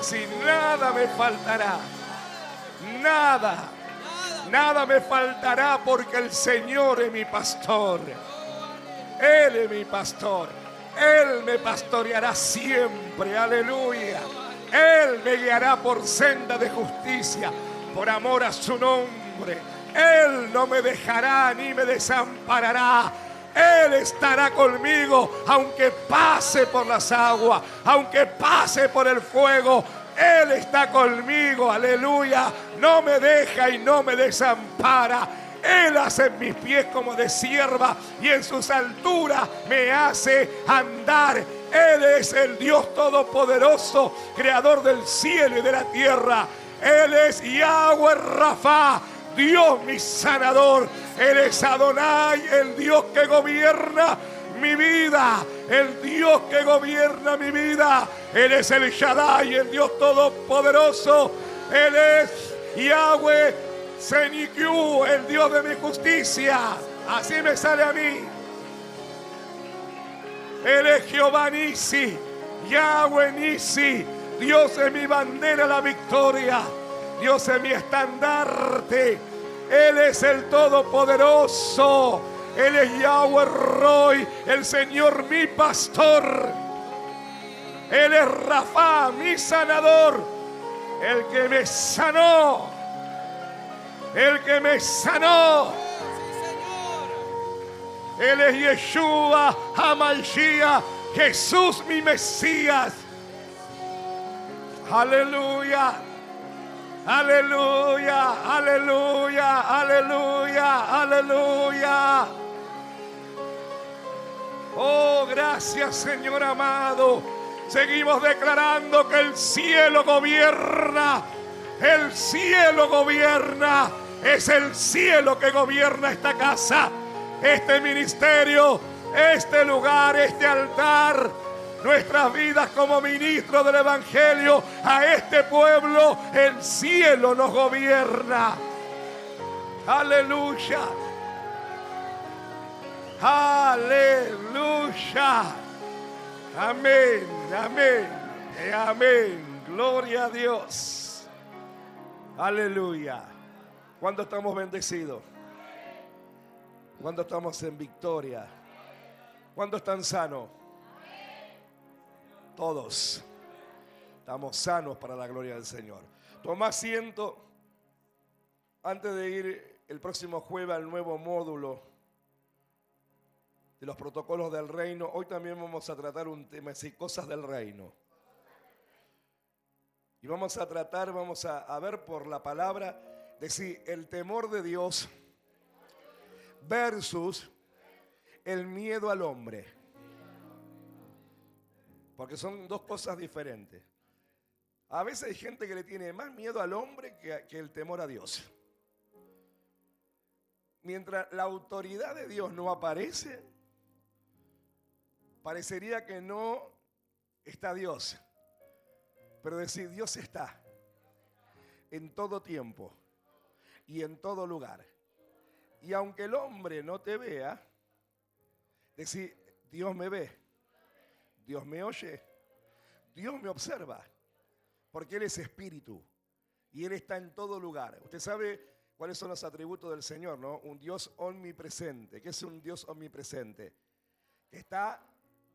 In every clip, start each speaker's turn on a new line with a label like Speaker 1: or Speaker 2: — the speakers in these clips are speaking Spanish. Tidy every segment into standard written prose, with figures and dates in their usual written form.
Speaker 1: decir, nada me faltará. Nada me faltará porque el Señor es mi pastor. Él es mi pastor. Él me pastoreará siempre. Aleluya. Él me guiará por senda de justicia, por amor a su nombre. Él no me dejará ni me desamparará. Él estará conmigo, aunque pase por las aguas, aunque pase por el fuego. Él está conmigo, aleluya. No me deja y no me desampara. Él hace mis pies como de sierva y en sus alturas me hace andar. Él es el Dios todopoderoso, creador del cielo y de la tierra. Él es Yahweh Rafa, Dios mi sanador. Él es Adonai, el Dios que gobierna mi vida, el Dios que gobierna mi vida. Él es el Shaddai, el Dios todopoderoso. Él es Yahweh Senikyu, el Dios de mi justicia. Así me sale a mí. Él es Jehová Nisi, Yahweh Nisi. Dios es mi bandera, la victoria. Dios es mi estandarte. Él es el todopoderoso. Él es Yahweh Roy, el Señor mi pastor. Él es Rafa, mi sanador. El que me sanó. El que me sanó. Él es Yeshua HaMashiach, Jesús mi Mesías. Aleluya. Aleluya, aleluya, aleluya, aleluya. Oh, gracias, Señor amado. Seguimos declarando que el cielo gobierna. El cielo gobierna. Es el cielo que gobierna esta casa, este ministerio, este lugar, este altar. Nuestras vidas como ministros del Evangelio a este pueblo, el cielo nos gobierna. Aleluya. Aleluya. Amén, amén, amén. Gloria a Dios. Aleluya. ¿Cuándo estamos bendecidos? ¿Cuándo estamos en victoria? ¿Cuándo están sanos? Todos estamos sanos para la gloria del Señor. Toma asiento. Antes de ir el próximo jueves al nuevo módulo de los protocolos del reino, hoy también vamos a tratar un tema, así, cosas del reino. Y vamos a tratar, vamos a ver por la palabra, decir, el temor de Dios versus el miedo al hombre. Porque son dos cosas diferentes. A veces hay gente que le tiene más miedo al hombre que el temor a Dios. Mientras la autoridad de Dios no aparece, parecería que no está Dios. Pero decir, Dios está en todo tiempo y en todo lugar. Y aunque el hombre no te vea, decir, Dios me ve. Dios me oye, Dios me observa, porque Él es espíritu y Él está en todo lugar. Usted sabe cuáles son los atributos del Señor, ¿no? Un Dios omnipresente. ¿Qué es un Dios omnipresente? Que está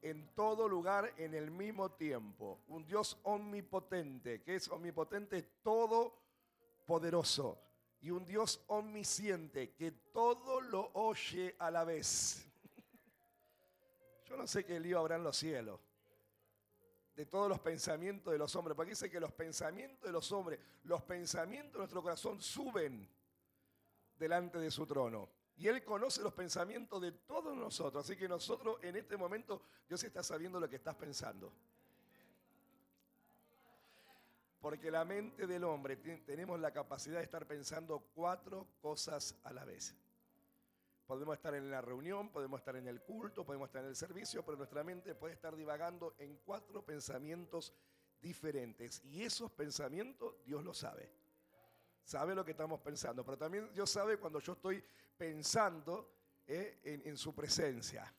Speaker 1: en todo lugar en el mismo tiempo. Un Dios omnipotente. ¿Qué es omnipotente? Todopoderoso. Y un Dios omnisciente que todo lo oye a la vez. Yo no sé qué lío habrá en los cielos de todos los pensamientos de los hombres, porque dice que los pensamientos de los hombres, los pensamientos de nuestro corazón suben delante de su trono. Y Él conoce los pensamientos de todos nosotros. Así que nosotros en este momento, Dios está sabiendo lo que estás pensando. Porque la mente del hombre, tenemos la capacidad de estar pensando 4 cosas a la vez. Podemos estar en la reunión, podemos estar en el culto, podemos estar en el servicio, pero nuestra mente puede estar divagando en 4 pensamientos diferentes. Y esos pensamientos Dios los sabe. Sabe lo que estamos pensando, pero también Dios sabe cuando yo estoy pensando en su presencia.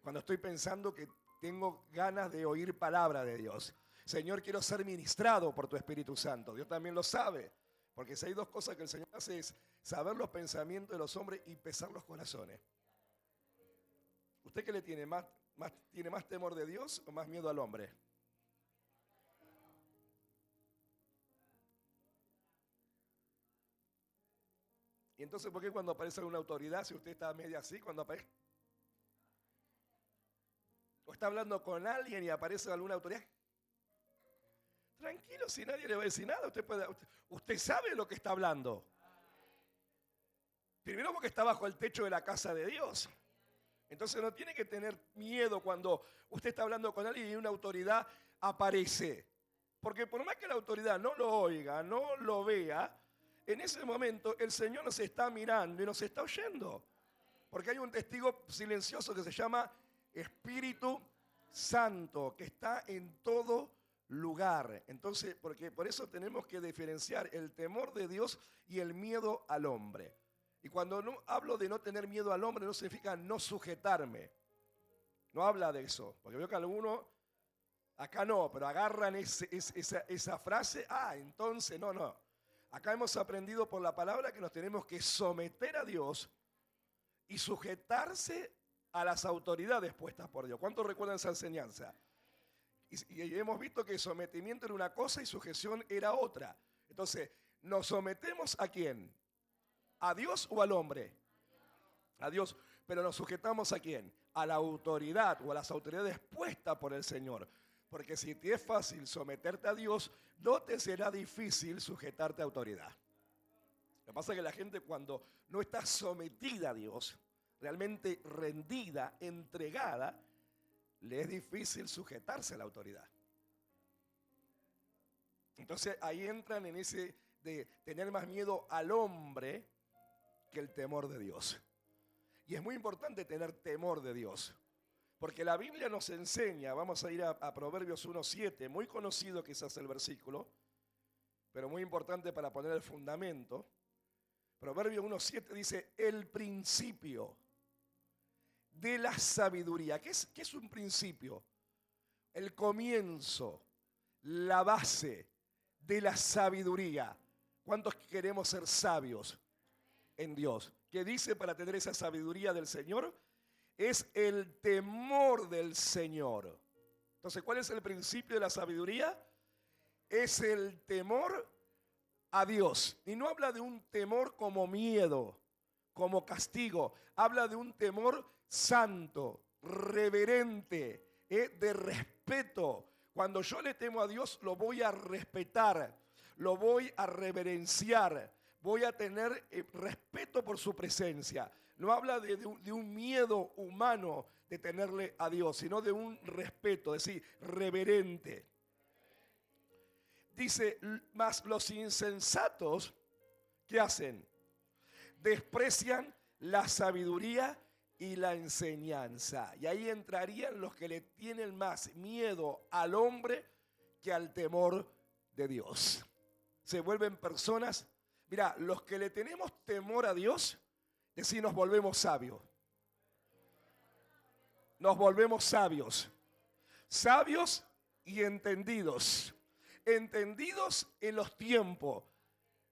Speaker 1: Cuando estoy pensando que tengo ganas de oír palabra de Dios. Señor, quiero ser ministrado por tu Espíritu Santo. Dios también lo sabe. Porque si hay dos cosas que el Señor hace es saber los pensamientos de los hombres y pesar los corazones. ¿Usted qué le tiene? ¿Tiene más temor de Dios o más miedo al hombre? Y entonces, ¿por qué cuando aparece alguna autoridad, si usted está media así, cuando aparece? ¿O está hablando con alguien y aparece alguna autoridad? Tranquilo, si nadie le va a decir nada, usted sabe lo que está hablando. Primero porque está bajo el techo de la casa de Dios. Entonces no tiene que tener miedo cuando usted está hablando con alguien y una autoridad aparece. Porque por más que la autoridad no lo oiga, no lo vea, en ese momento el Señor nos está mirando y nos está oyendo. Porque hay un testigo silencioso que se llama Espíritu Santo, que está en todo lugar. Entonces, porque por eso tenemos que diferenciar el temor de Dios y el miedo al hombre. Y cuando no hablo de no tener miedo al hombre, no significa no sujetarme. No habla de eso. Porque veo que algunos, acá no, pero agarran esa frase. Entonces, no. Acá hemos aprendido por la palabra que nos tenemos que someter a Dios y sujetarse a las autoridades puestas por Dios. ¿Cuántos recuerdan esa enseñanza? Y hemos visto que sometimiento era una cosa y sujeción era otra. Entonces, ¿nos sometemos a quién? ¿A Dios o al hombre? A Dios. Pero nos sujetamos ¿a quién? A la autoridad o a las autoridades puestas por el Señor. Porque si te es fácil someterte a Dios, no te será difícil sujetarte a autoridad. Lo que pasa es que la gente cuando no está sometida a Dios, realmente rendida, entregada, le es difícil sujetarse a la autoridad. Entonces ahí entran en ese de tener más miedo al hombre que el temor de Dios. Y es muy importante tener temor de Dios. Porque la Biblia nos enseña, vamos a ir a Proverbios 1:7, muy conocido quizás el versículo, pero muy importante para poner el fundamento. Proverbios 1:7 dice, el principio de la sabiduría. ¿Qué es un principio? El comienzo, la base de la sabiduría. ¿Cuántos queremos ser sabios en Dios? ¿Qué dice para tener esa sabiduría del Señor? Es el temor del Señor. Entonces, ¿cuál es el principio de la sabiduría? Es el temor a Dios. Y no habla de un temor como miedo, como castigo. Habla de un temor santo, reverente, de respeto. Cuando yo le temo a Dios, lo voy a respetar, lo voy a reverenciar. Voy a tener respeto por su presencia. No habla de un miedo humano de tenerle a Dios, sino de un respeto, es decir, reverente. Dice, mas los insensatos, ¿qué hacen? Desprecian la sabiduría y la enseñanza. Y ahí entrarían los que le tienen más miedo al hombre que al temor de Dios. Se vuelven personas. Mira, los que le tenemos temor a Dios, es decir, nos volvemos sabios. Nos volvemos sabios. Sabios y entendidos. Entendidos en los tiempos.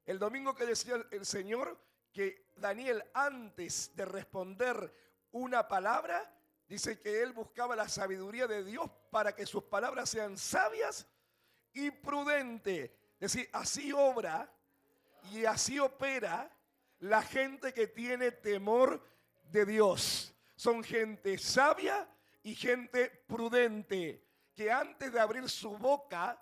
Speaker 1: El domingo que decía el Señor que Daniel, antes de responder una palabra, dice que él buscaba la sabiduría de Dios para que sus palabras sean sabias y prudentes. Es decir, así obra y así opera la gente que tiene temor de Dios. Son gente sabia y gente prudente, que antes de abrir su boca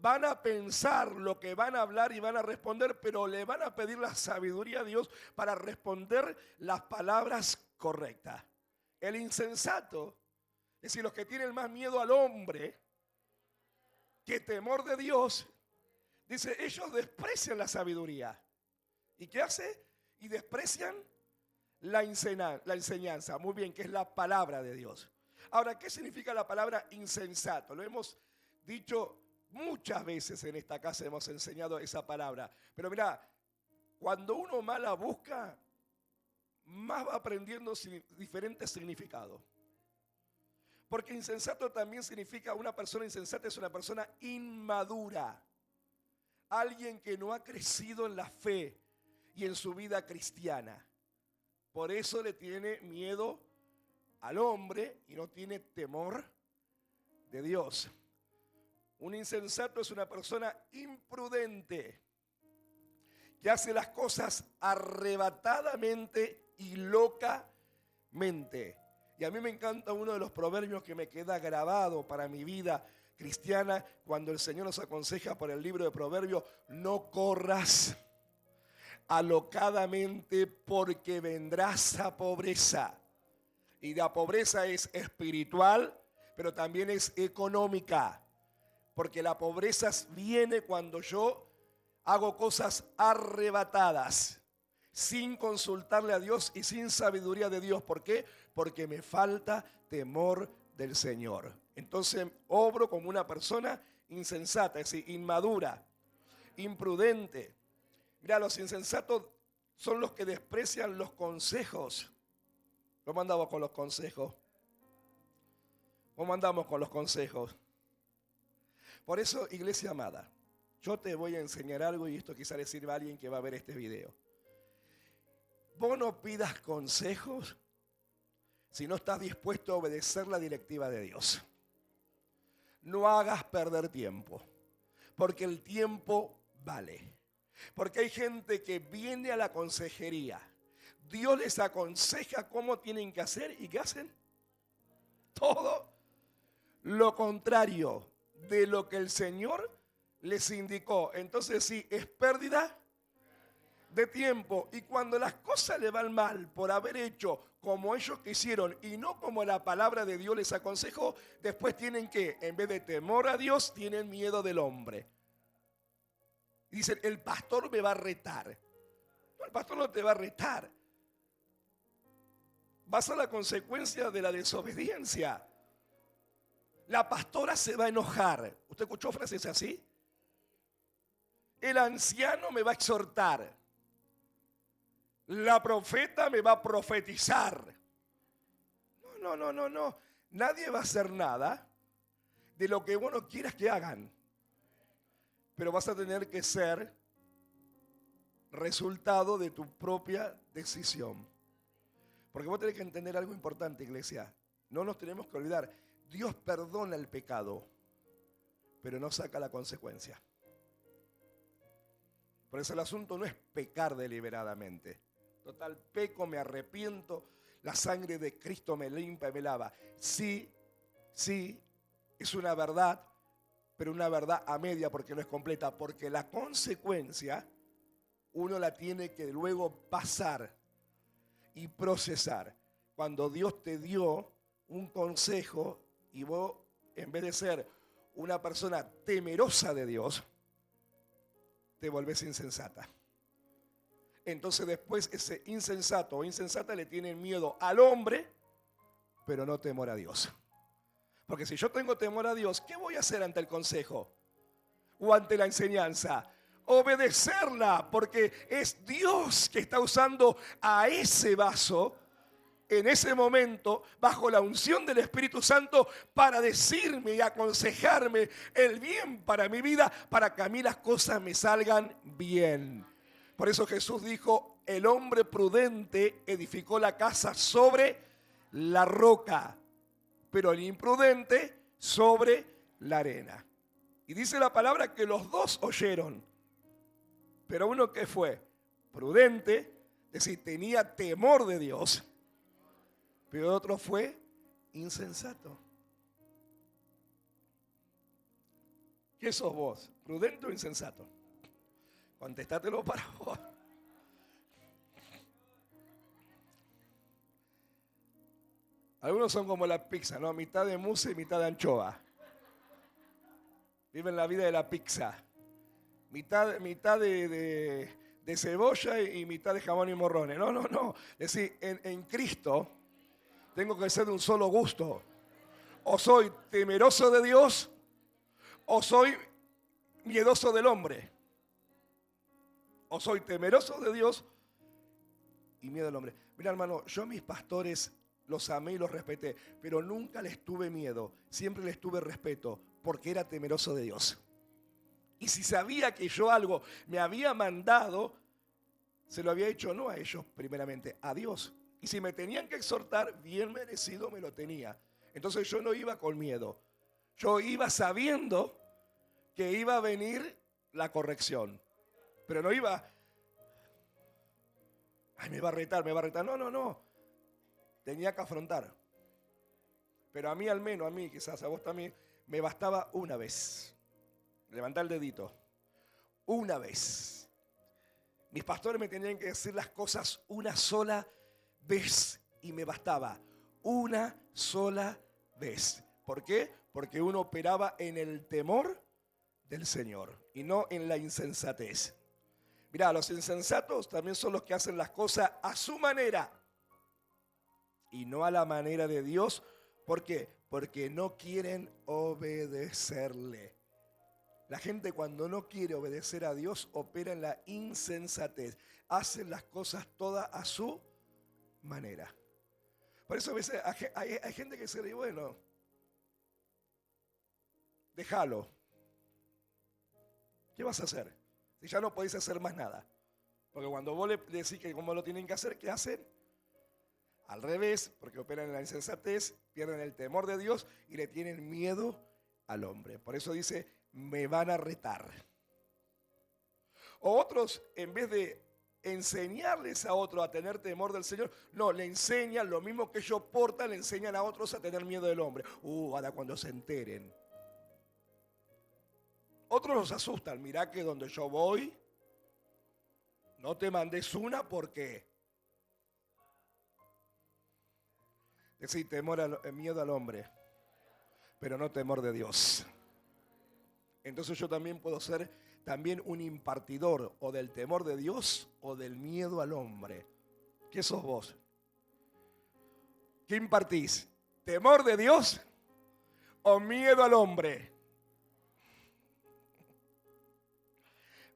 Speaker 1: van a pensar lo que van a hablar y van a responder, pero le van a pedir la sabiduría a Dios para responder las palabras correctas. El insensato, es decir, los que tienen más miedo al hombre que temor de Dios, dice, ellos desprecian la sabiduría. ¿Y qué hace? Y desprecian la enseñanza. Muy bien, que es la palabra de Dios. Ahora, ¿qué significa la palabra insensato? Lo hemos dicho muchas veces en esta casa, hemos enseñado esa palabra. Pero mira, cuando uno más la busca, más va aprendiendo diferentes significados. Porque insensato también significa, una persona insensata es una persona inmadura. Alguien que no ha crecido en la fe y en su vida cristiana. Por eso le tiene miedo al hombre y no tiene temor de Dios. Un insensato es una persona imprudente que hace las cosas arrebatadamente y locamente. Y a mí me encanta uno de los proverbios que me queda grabado para mi vida cristiana, cuando el Señor nos aconseja por el libro de Proverbios: no corras alocadamente, porque vendrás a pobreza. Y la pobreza es espiritual, pero también es económica. Porque la pobreza viene cuando yo hago cosas arrebatadas, sin consultarle a Dios y sin sabiduría de Dios. ¿Por qué? Porque me falta temor del Señor. Entonces obro como una persona insensata, es decir, inmadura, imprudente. Mira, los insensatos son los que desprecian los consejos. ¿Cómo andamos con los consejos? ¿Cómo andamos con los consejos? Por eso, iglesia amada, yo te voy a enseñar algo, y esto quizá le sirva a alguien que va a ver este video. Vos no pidas consejos si no estás dispuesto a obedecer la directiva de Dios. No hagas perder tiempo, porque el tiempo vale. Porque hay gente que viene a la consejería, Dios les aconseja cómo tienen que hacer, ¿y qué hacen? Todo lo contrario de lo que el Señor les indicó. Entonces sí, es pérdida de tiempo. Y cuando las cosas le van mal por haber hecho como ellos quisieron y no como la palabra de Dios les aconsejó, después tienen que, en vez de temor a Dios, tienen miedo del hombre. Y dicen: el pastor me va a retar. No, el pastor no te va a retar. Vas a la consecuencia de la desobediencia. La pastora se va a enojar. ¿Usted escuchó frases así? El anciano me va a exhortar. La profeta me va a profetizar. No. Nadie va a hacer nada de lo que vos no quieras que hagan. Pero vas a tener que ser resultado de tu propia decisión. Porque vos tenés que entender algo importante, iglesia. No nos tenemos que olvidar. Dios perdona el pecado, pero no saca la consecuencia. Por eso el asunto no es pecar deliberadamente. Total, peco, me arrepiento, la sangre de Cristo me limpia y me lava. Sí, es una verdad, pero una verdad a media, porque no es completa. Porque la consecuencia uno la tiene que luego pasar y procesar. Cuando Dios te dio un consejo y vos, en vez de ser una persona temerosa de Dios, te volvés insensata. Entonces después ese insensato o insensata le tienen miedo al hombre, pero no temor a Dios. Porque si yo tengo temor a Dios, ¿qué voy a hacer ante el consejo o ante la enseñanza? Obedecerla, porque es Dios que está usando a ese vaso en ese momento, bajo la unción del Espíritu Santo, para decirme y aconsejarme el bien para mi vida, para que a mí las cosas me salgan bien. Por eso Jesús dijo: el hombre prudente edificó la casa sobre la roca, pero el imprudente sobre la arena. Y dice la palabra que los dos oyeron, pero uno que fue prudente, es decir, tenía temor de Dios, pero otro fue insensato. ¿Qué sos vos? ¿Prudente o insensato? Contestátelo para vos. Algunos son como la pizza, ¿no? Mitad de mousse y mitad de anchoa. Viven la vida de la pizza. Mitad de cebolla y mitad de jamón y morrones. No. Es decir, en Cristo tengo que ser de un solo gusto. O soy temeroso de Dios o soy miedoso del hombre. O soy temeroso de Dios y miedo del hombre. Mira, hermano, yo a mis pastores los amé y los respeté, pero nunca les tuve miedo, siempre les tuve respeto, porque era temeroso de Dios. Y si sabía que yo algo me había mandado, se lo había hecho no a ellos primeramente, a Dios. Y si me tenían que exhortar, bien merecido me lo tenía. Entonces yo no iba con miedo, yo iba sabiendo que iba a venir la corrección, pero no iba, ay, me va a retar, no, tenía que afrontar. Pero a mí al menos, a mí, quizás a vos también, me bastaba una vez, levantar el dedito, una vez. Mis pastores me tenían que decir las cosas una sola vez y me bastaba una sola vez. ¿Por qué? Porque uno operaba en el temor del Señor y no en la insensatez. Mirá, los insensatos también son los que hacen las cosas a su manera y no a la manera de Dios. ¿Por qué? Porque no quieren obedecerle. La gente cuando no quiere obedecer a Dios opera en la insensatez. Hacen las cosas todas a su manera. Por eso a veces hay gente que se dice, bueno, déjalo. ¿Qué vas a hacer? Si ya no podéis hacer más nada. Porque cuando vos le decís que cómo lo tienen que hacer, ¿qué hacen? Al revés, porque operan en la insensatez, pierden el temor de Dios y le tienen miedo al hombre. Por eso dice, me van a retar. O otros, en vez de enseñarles a otros a tener temor del Señor, no, le enseñan lo mismo que ellos portan, le enseñan a otros a tener miedo del hombre. Ahora cuando se enteren. Otros los asustan, mirá que donde yo voy, no te mandes una porque... Decir miedo al hombre, pero no temor de Dios. Entonces yo también puedo ser también un impartidor o del temor de Dios o del miedo al hombre. ¿Qué sos vos? ¿Qué impartís? ¿Temor de Dios o miedo al hombre?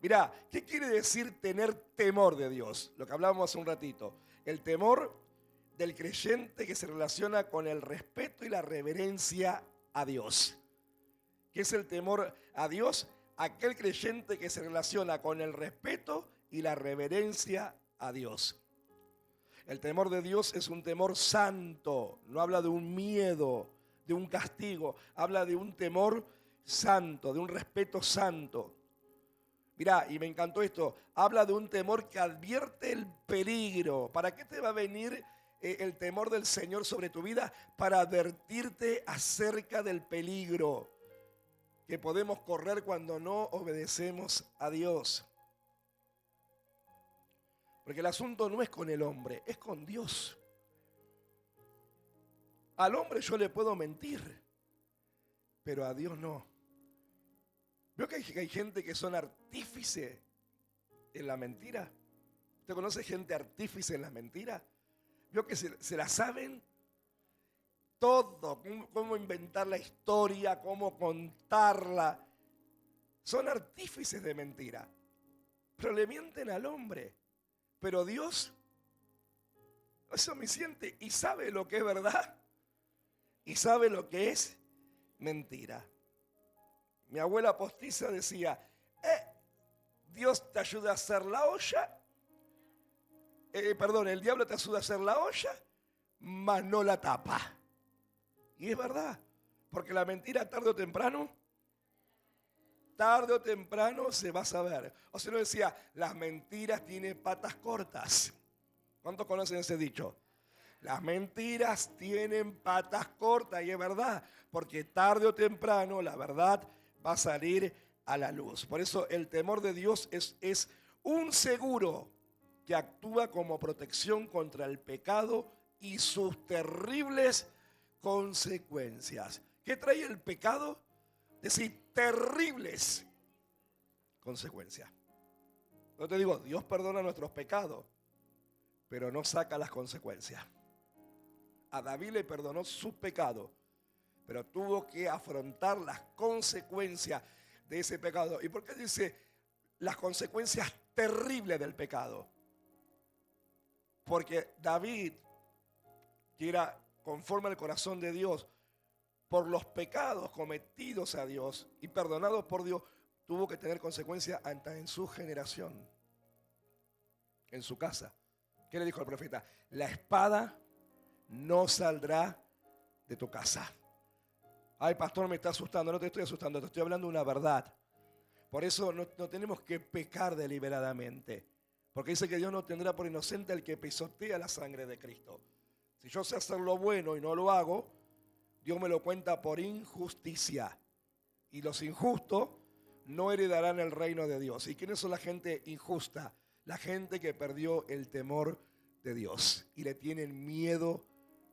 Speaker 1: Mirá, ¿qué quiere decir tener temor de Dios? Lo que hablábamos hace un ratito. El temor del creyente que se relaciona con el respeto y la reverencia a Dios. ¿Qué es el temor a Dios? Aquel creyente que se relaciona con el respeto y la reverencia a Dios. El temor de Dios es un temor santo, no habla de un miedo, de un castigo, habla de un temor santo, de un respeto santo. Mirá, y me encantó esto, habla de un temor que advierte el peligro. ¿Para qué te va a venir el temor del Señor sobre tu vida? Para advertirte acerca del peligro que podemos correr cuando no obedecemos a Dios. Porque el asunto no es con el hombre, es con Dios. Al hombre yo le puedo mentir, pero a Dios no. ¿Veo que hay gente que son artífice en la mentira? ¿Usted conoce gente artífice en la mentira? ¿Veo que se la saben todo? Cómo inventar la historia, cómo contarla. Son artífices de mentira. Pero le mienten al hombre. Pero Dios, es omnisciente y sabe lo que es verdad y sabe lo que es mentira. Mi abuela postiza decía, Dios te ayuda a hacer la olla, el diablo te ayuda a hacer la olla, mas no la tapa. Y es verdad, porque la mentira tarde o temprano se va a saber. O sea, no decía, las mentiras tienen patas cortas. ¿Cuántos conocen ese dicho? Las mentiras tienen patas cortas y es verdad, porque tarde o temprano la verdad va a salir a la luz. Por eso el temor de Dios es un seguro que actúa como protección contra el pecado y sus terribles consecuencias. ¿Qué trae el pecado? Es decir, terribles consecuencias. No te digo, Dios perdona nuestros pecados, pero no saca las consecuencias. A David le perdonó su pecado, pero tuvo que afrontar las consecuencias de ese pecado. ¿Y por qué dice las consecuencias terribles del pecado? Porque David, que era conforme al corazón de Dios, por los pecados cometidos a Dios y perdonados por Dios, tuvo que tener consecuencias hasta en su generación, en su casa. ¿Qué le dijo el profeta? La espada no saldrá de tu casa. Ay, pastor, me está asustando. No te estoy asustando, te estoy hablando una verdad. Por eso no tenemos que pecar deliberadamente. Porque dice que Dios no tendrá por inocente al que pisotea la sangre de Cristo. Si yo sé hacer lo bueno y no lo hago, Dios me lo cuenta por injusticia. Y los injustos no heredarán el reino de Dios. ¿Y quiénes son la gente injusta? La gente que perdió el temor de Dios y le tienen miedo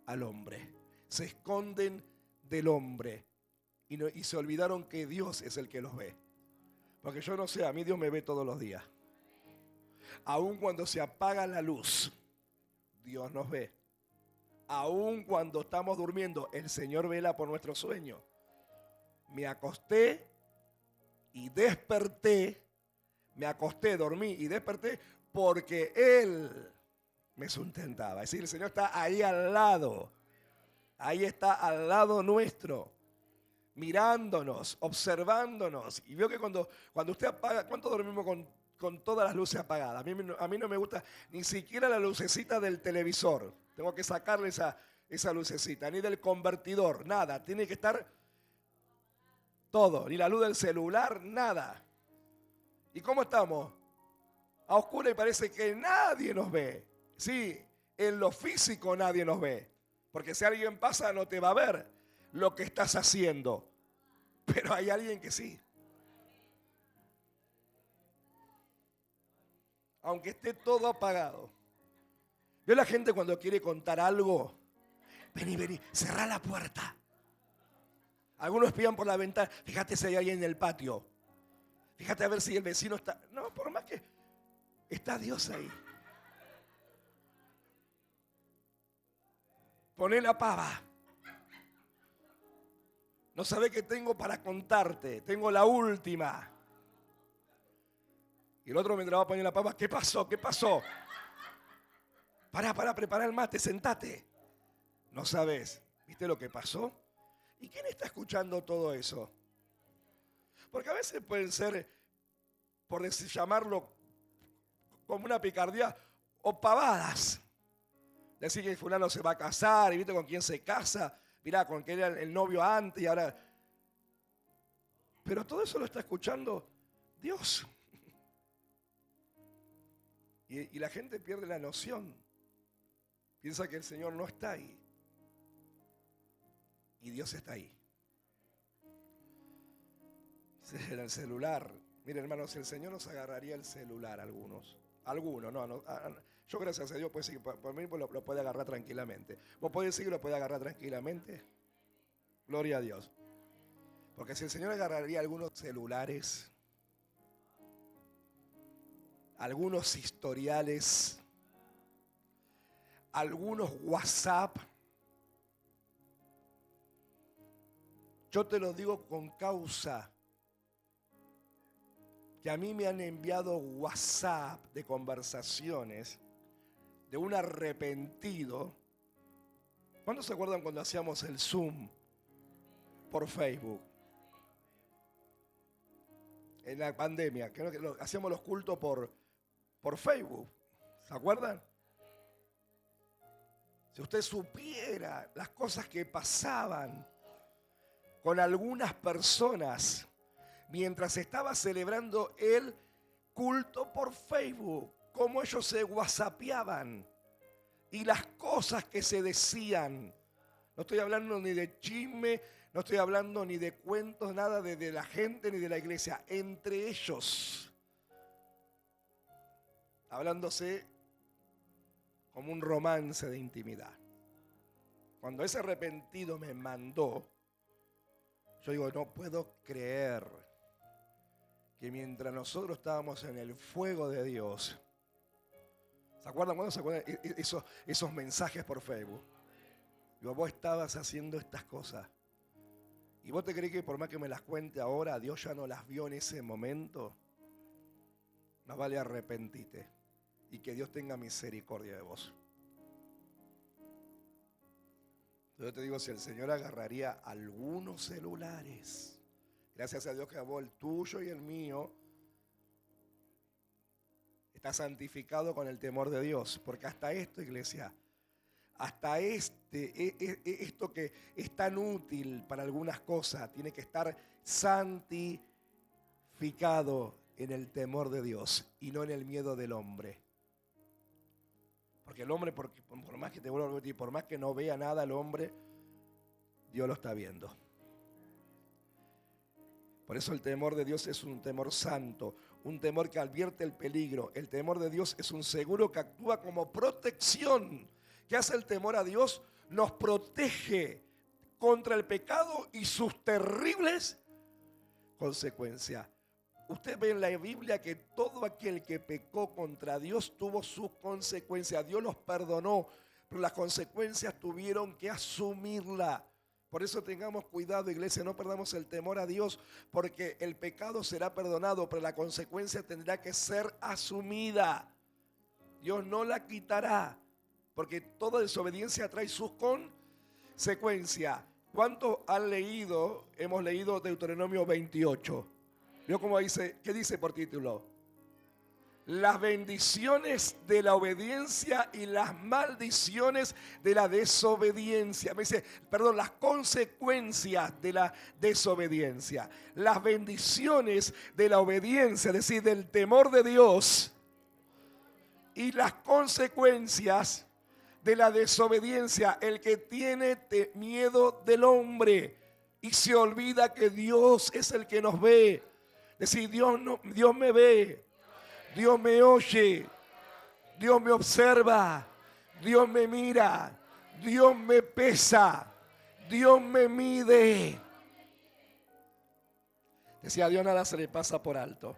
Speaker 1: al hombre. Se esconden del hombre y se olvidaron que Dios es el que los ve. Porque yo no sé, a mí Dios me ve todos los días. Aun cuando se apaga la luz, Dios nos ve. Aun cuando estamos durmiendo, el Señor vela por nuestro sueño. Me acosté y desperté. Me acosté, dormí y desperté porque Él me sustentaba. Es decir, el Señor está ahí al lado. Ahí está al lado nuestro, mirándonos, observándonos. Y veo que cuando usted apaga, ¿cuánto dormimos con todas las luces apagadas? A mí no me gusta ni siquiera la lucecita del televisor. Tengo que sacarle esa lucecita, ni del convertidor, nada. Tiene que estar todo, ni la luz del celular, nada. ¿Y cómo estamos? A oscura y parece que nadie nos ve. Sí, en lo físico nadie nos ve. Porque si alguien pasa no te va a ver lo que estás haciendo. Pero hay alguien que sí. Aunque esté todo apagado. Veo la gente cuando quiere contar algo. Vení, cerrá la puerta. Algunos espían por la ventana. Fíjate si hay alguien en el patio. Fíjate a ver si el vecino está. No, por más que está Dios ahí. Poné la pava. No sabés qué tengo para contarte. Tengo la última. Y el otro mientras va a poner la pava. ¿Qué pasó? ¿Qué pasó? Pará, prepara el mate, sentate. No sabés. ¿Viste lo que pasó? ¿Y quién está escuchando todo eso? Porque a veces pueden ser, por llamarlo como una picardía, o pavadas. Decir que fulano se va a casar y viste con quién se casa. Mirá, con quién era el novio antes y ahora. Pero todo eso lo está escuchando Dios. Y la gente pierde la noción. Piensa que el Señor no está ahí. Y Dios está ahí. En el celular. Miren, hermanos, el Señor nos agarraría el celular algunos. Algunos, no. Yo gracias a Dios puedo decir que por mí lo puede agarrar tranquilamente. ¿Vos podés decir que lo puede agarrar tranquilamente? Gloria a Dios. Porque si el Señor agarraría algunos celulares, algunos historiales, algunos WhatsApp, yo te lo digo con causa, que a mí me han enviado WhatsApp de conversaciones de un arrepentido. ¿Cuántos se acuerdan cuando hacíamos el Zoom por Facebook? En la pandemia, que hacíamos los cultos por Facebook. ¿Se acuerdan? Si usted supiera las cosas que pasaban con algunas personas mientras estaba celebrando el culto por Facebook, cómo ellos se whatsappeaban y las cosas que se decían. No estoy hablando ni de chisme, no estoy hablando ni de cuentos, nada de la gente ni de la iglesia. Entre ellos, hablándose como un romance de intimidad. Cuando ese arrepentido me mandó, yo digo, no puedo creer que mientras nosotros estábamos en el fuego de Dios, ¿se acuerdan? ¿Cuándo se acuerdan esos mensajes por Facebook? Digo, vos estabas haciendo estas cosas. ¿Y vos te crees que por más que me las cuente ahora, Dios ya no las vio en ese momento? Más vale arrepentite y que Dios tenga misericordia de vos. Yo te digo, si el Señor agarraría algunos celulares, gracias a Dios que amó el tuyo y el mío, está santificado con el temor de Dios. Porque hasta esto, iglesia, hasta esto que es tan útil para algunas cosas, tiene que estar santificado en el temor de Dios y no en el miedo del hombre. Porque el hombre, por más que te vuelvo a repetir, por más que no vea nada el hombre, Dios lo está viendo. Por eso el temor de Dios es un temor santo, un temor que advierte el peligro. El temor de Dios es un seguro que actúa como protección. ¿Qué hace el temor a Dios? Nos protege contra el pecado y sus terribles consecuencias. Usted ve en la Biblia que todo aquel que pecó contra Dios tuvo sus consecuencias. Dios los perdonó, pero las consecuencias tuvieron que asumirla. Por eso tengamos cuidado, iglesia, no perdamos el temor a Dios, porque el pecado será perdonado, pero la consecuencia tendrá que ser asumida. Dios no la quitará, porque toda desobediencia trae sus consecuencias. ¿Cuántos han leído? Hemos leído Deuteronomio 28. ¿Vio cómo dice? ¿Qué dice por título? Las bendiciones de la obediencia y las maldiciones de la desobediencia. Me dice, perdón, las consecuencias de la desobediencia. Las bendiciones de la obediencia, es decir, del temor de Dios. Y las consecuencias de la desobediencia. El que tiene miedo del hombre y se olvida que Dios es el que nos ve. Es decir, Dios me ve, Dios me oye, Dios me observa, Dios me mira, Dios me pesa, Dios me mide. Decía, a Dios nada se le pasa por alto.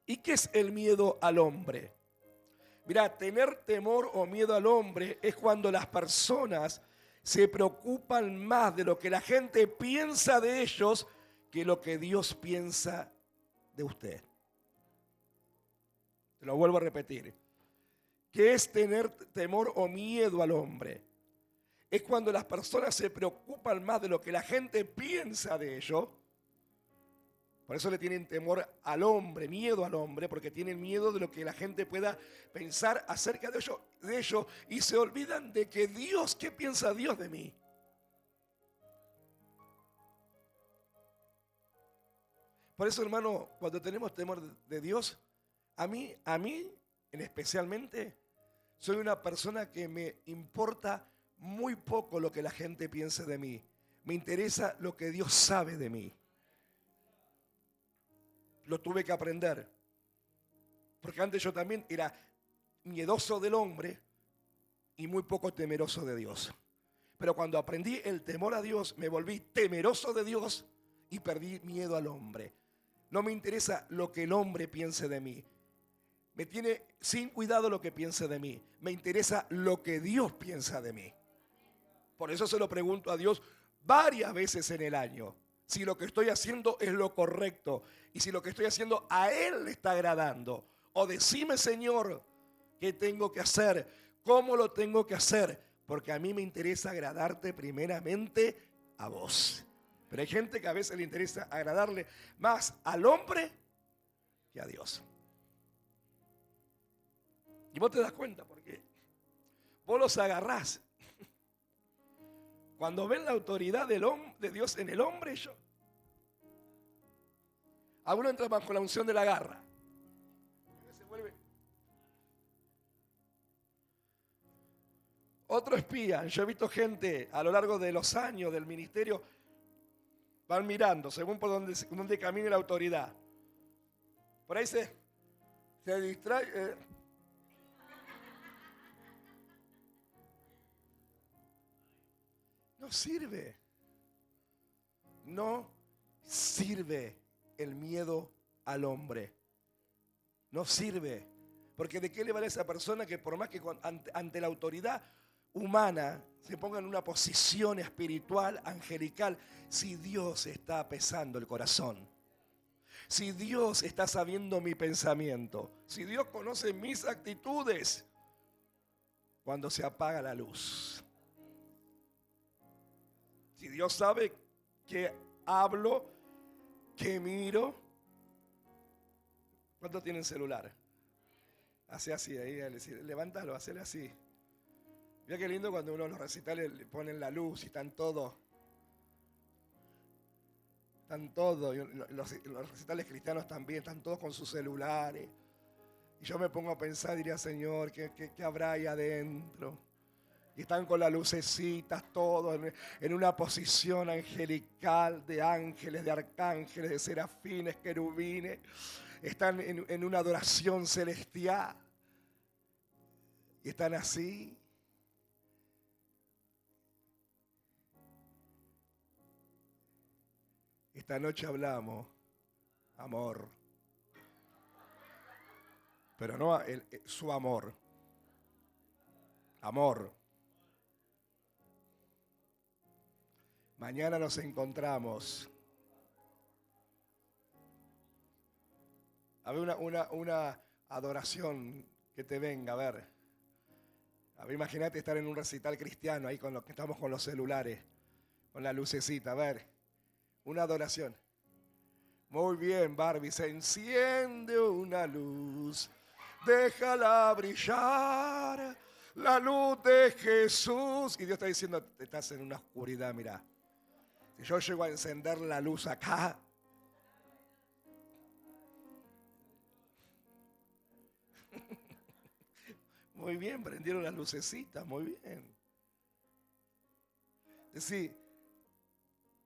Speaker 1: ¿Y qué es el miedo al hombre? Mira, tener temor o miedo al hombre es cuando las personas se preocupan más de lo que la gente piensa de ellos que lo que Dios piensa de usted. Te lo vuelvo a repetir. ¿Qué es tener temor o miedo al hombre? Es cuando las personas se preocupan más de lo que la gente piensa de ellos. Por eso le tienen temor al hombre, miedo al hombre, porque tienen miedo de lo que la gente pueda pensar acerca de ellos y se olvidan de que Dios, ¿qué piensa Dios de mí? Por eso, hermano, cuando tenemos temor de Dios, a mí, especialmente, soy una persona que me importa muy poco lo que la gente piense de mí. Me interesa lo que Dios sabe de mí. Lo tuve que aprender. Porque antes yo también era miedoso del hombre y muy poco temeroso de Dios. Pero cuando aprendí el temor a Dios, me volví temeroso de Dios y perdí miedo al hombre. No me interesa lo que el hombre piense de mí. Me tiene sin cuidado lo que piense de mí. Me interesa lo que Dios piensa de mí. Por eso se lo pregunto a Dios varias veces en el año. Si lo que estoy haciendo es lo correcto. Y si lo que estoy haciendo a Él le está agradando. O decime, Señor, ¿qué tengo que hacer? ¿Cómo lo tengo que hacer? Porque a mí me interesa agradarte primeramente a vos. Pero hay gente que a veces le interesa agradarle más al hombre que a Dios. Y vos te das cuenta porque vos los agarrás. Cuando ven la autoridad de Dios en el hombre, alguno entra bajo la unción de la garra. Se vuelve. Otro espía. Yo he visto gente a lo largo de los años del ministerio, van mirando según por donde camine la autoridad. Por ahí se distrae. No sirve. No sirve el miedo al hombre. No sirve. Porque ¿de qué le vale a esa persona que por más que ante la autoridad humana se ponga en una posición espiritual, angelical, si Dios está pesando el corazón? Si Dios está sabiendo mi pensamiento, si Dios conoce mis actitudes, cuando se apaga la luz, Si Dios sabe que hablo, que miro. ¿Cuántos tienen celular? Hace así, ahí, levántalo, hacele así. Mira qué lindo cuando uno en los recitales le ponen la luz y están todos. Los recitales cristianos también, están todos con sus celulares. Y yo me pongo a pensar, diría, Señor, ¿qué habrá ahí adentro? Y están con las lucecitas todos en una posición angelical de ángeles, de arcángeles, de serafines, querubines. Están en una adoración celestial. Y están así. Esta noche hablamos amor. Pero no su amor. Amor. Mañana nos encontramos. A ver una adoración que te venga, a ver. A ver, imagínate estar en un recital cristiano ahí con los que estamos con los celulares, con la lucecita, a ver. Una adoración. Muy bien, Barbie, se enciende una luz. Déjala brillar, la luz de Jesús. Y Dios está diciendo, estás en una oscuridad, mira. Si yo llego a encender la luz acá, muy bien, prendieron las lucecitas, muy bien. Es decir,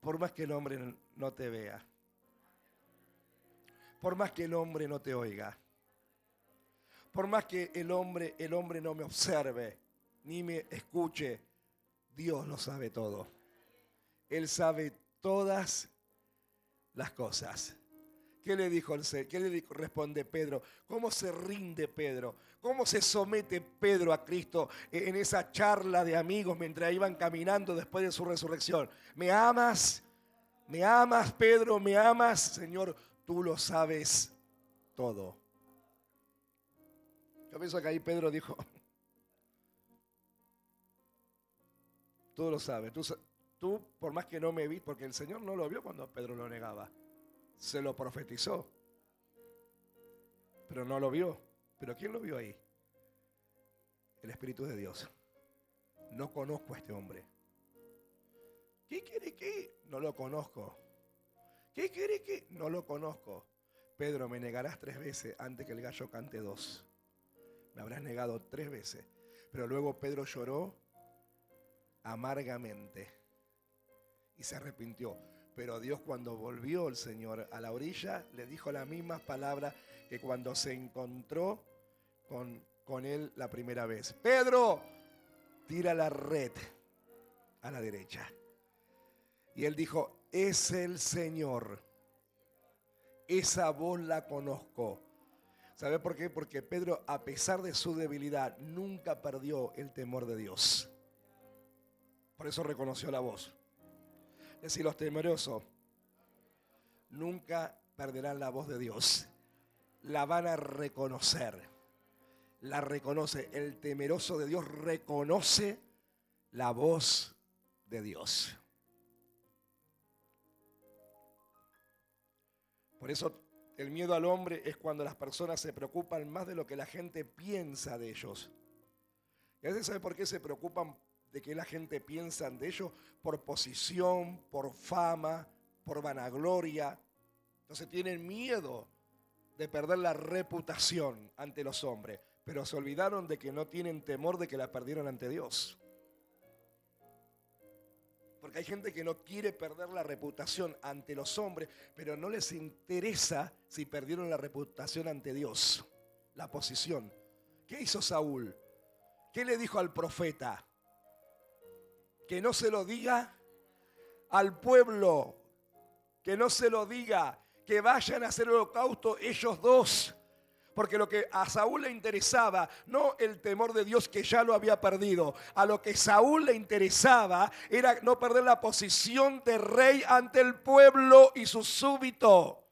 Speaker 1: por más que el hombre no te vea, por más que el hombre no te oiga, por más que el hombre no me observe, ni me escuche, Dios lo sabe todo. Él sabe todas las cosas. ¿Qué le dijo el Señor? ¿Qué le responde Pedro? ¿Cómo se rinde Pedro? ¿Cómo se somete Pedro a Cristo en esa charla de amigos mientras iban caminando después de su resurrección? ¿Me amas? ¿Me amas, Pedro? ¿Me amas? Señor, tú lo sabes todo. Yo pienso que ahí Pedro dijo, tú lo sabes, tú por más que no me vi, porque el Señor no lo vio cuando Pedro lo negaba, se lo profetizó, pero no lo vio. ¿Pero quién lo vio ahí? El Espíritu de Dios. No conozco a este hombre. ¿Qué quiere que? No lo conozco. ¿Qué quiere que? No lo conozco. Pedro, me negarás 3 veces antes que el gallo cante 2. Me habrás negado 3 veces. Pero luego Pedro lloró amargamente y se arrepintió. Pero Dios, cuando volvió el Señor a la orilla, le dijo las mismas palabras que cuando se encontró con él la primera vez. Pedro, tira la red a la derecha. Y él dijo, es el Señor. Esa voz la conozco. ¿Sabe por qué? Porque Pedro, a pesar de su debilidad, nunca perdió el temor de Dios. Por eso reconoció la voz. Es decir, los temerosos nunca perderán la voz de Dios. La van a reconocer. La reconoce. El temeroso de Dios reconoce la voz de Dios. Por eso el miedo al hombre es cuando las personas se preocupan más de lo que la gente piensa de ellos. Y a veces, ¿sabe por qué se preocupan de que la gente piensa de ellos? Por posición, por fama, por vanagloria. Entonces tienen miedo de perder la reputación ante los hombres, pero se olvidaron de que no tienen temor de que la perdieron ante Dios. Porque hay gente que no quiere perder la reputación ante los hombres, pero no les interesa si perdieron la reputación ante Dios, la posición. ¿Qué hizo Saúl? ¿Qué le dijo al profeta? Que no se lo diga al pueblo, que no se lo diga, que vayan a hacer el holocausto ellos dos. Porque lo que a Saúl le interesaba, no el temor de Dios que ya lo había perdido, a lo que Saúl le interesaba era no perder la posición de rey ante el pueblo y su súbito.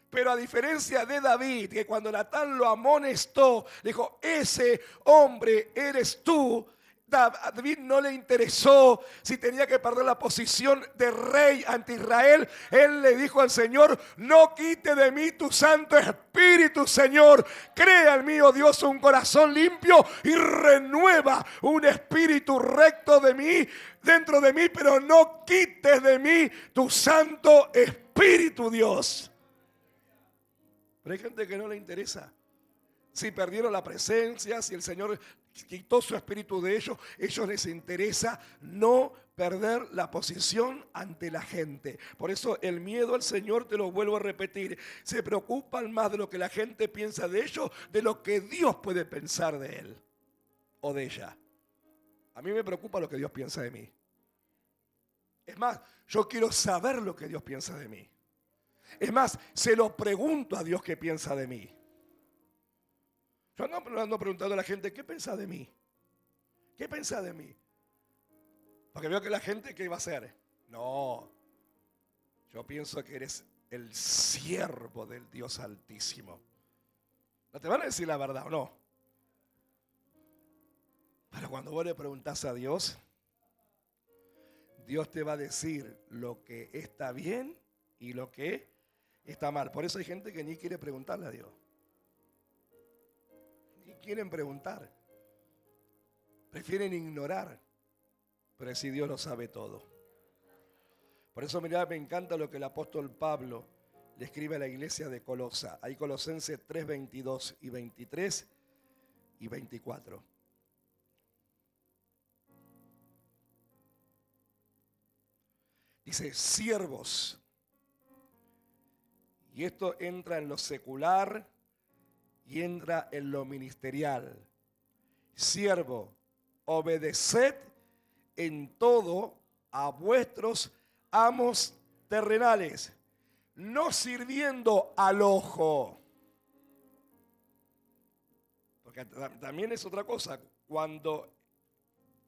Speaker 1: Pero a diferencia de David, que cuando Natán lo amonestó, dijo, ese hombre eres tú, David no le interesó si tenía que perder la posición de rey ante Israel. Él le dijo al Señor: no quite de mí tu Santo Espíritu, Señor. Crea en mí, oh Dios, un corazón limpio y renueva un espíritu recto de mí, dentro de mí, pero no quites de mí tu Santo Espíritu, Dios. Pero hay gente que no le interesa si perdieron la presencia, si el Señor quitó su espíritu de ellos. Ellos les interesa no perder la posición ante la gente. Por eso el miedo al Señor, te lo vuelvo a repetir, se preocupan más de lo que la gente piensa de ellos, de lo que Dios puede pensar de él o de ella. A mí me preocupa lo que Dios piensa de mí. Es más, yo quiero saber lo que Dios piensa de mí. Es más, se lo pregunto a Dios qué piensa de mí. Yo ando preguntando a la gente: ¿qué piensa de mí? ¿Qué piensa de mí? Porque veo que la gente, ¿qué va a hacer? No, yo pienso que eres el siervo del Dios Altísimo. ¿No te van a decir la verdad o no? Pero cuando vos le preguntás a Dios, Dios te va a decir lo que está bien y lo que está mal. Por eso hay gente que ni quiere preguntarle a Dios. Quieren preguntar, prefieren ignorar, pero si Dios lo sabe todo. Por eso, mirá, me encanta lo que el apóstol Pablo le escribe a la iglesia de Colosa. Hay Colosenses 3, 22 y 23 y 24. Dice: siervos. Y esto entra en lo secular y entra en lo ministerial. Siervo, obedeced en todo a vuestros amos terrenales, no sirviendo al ojo. Porque también es otra cosa. Cuando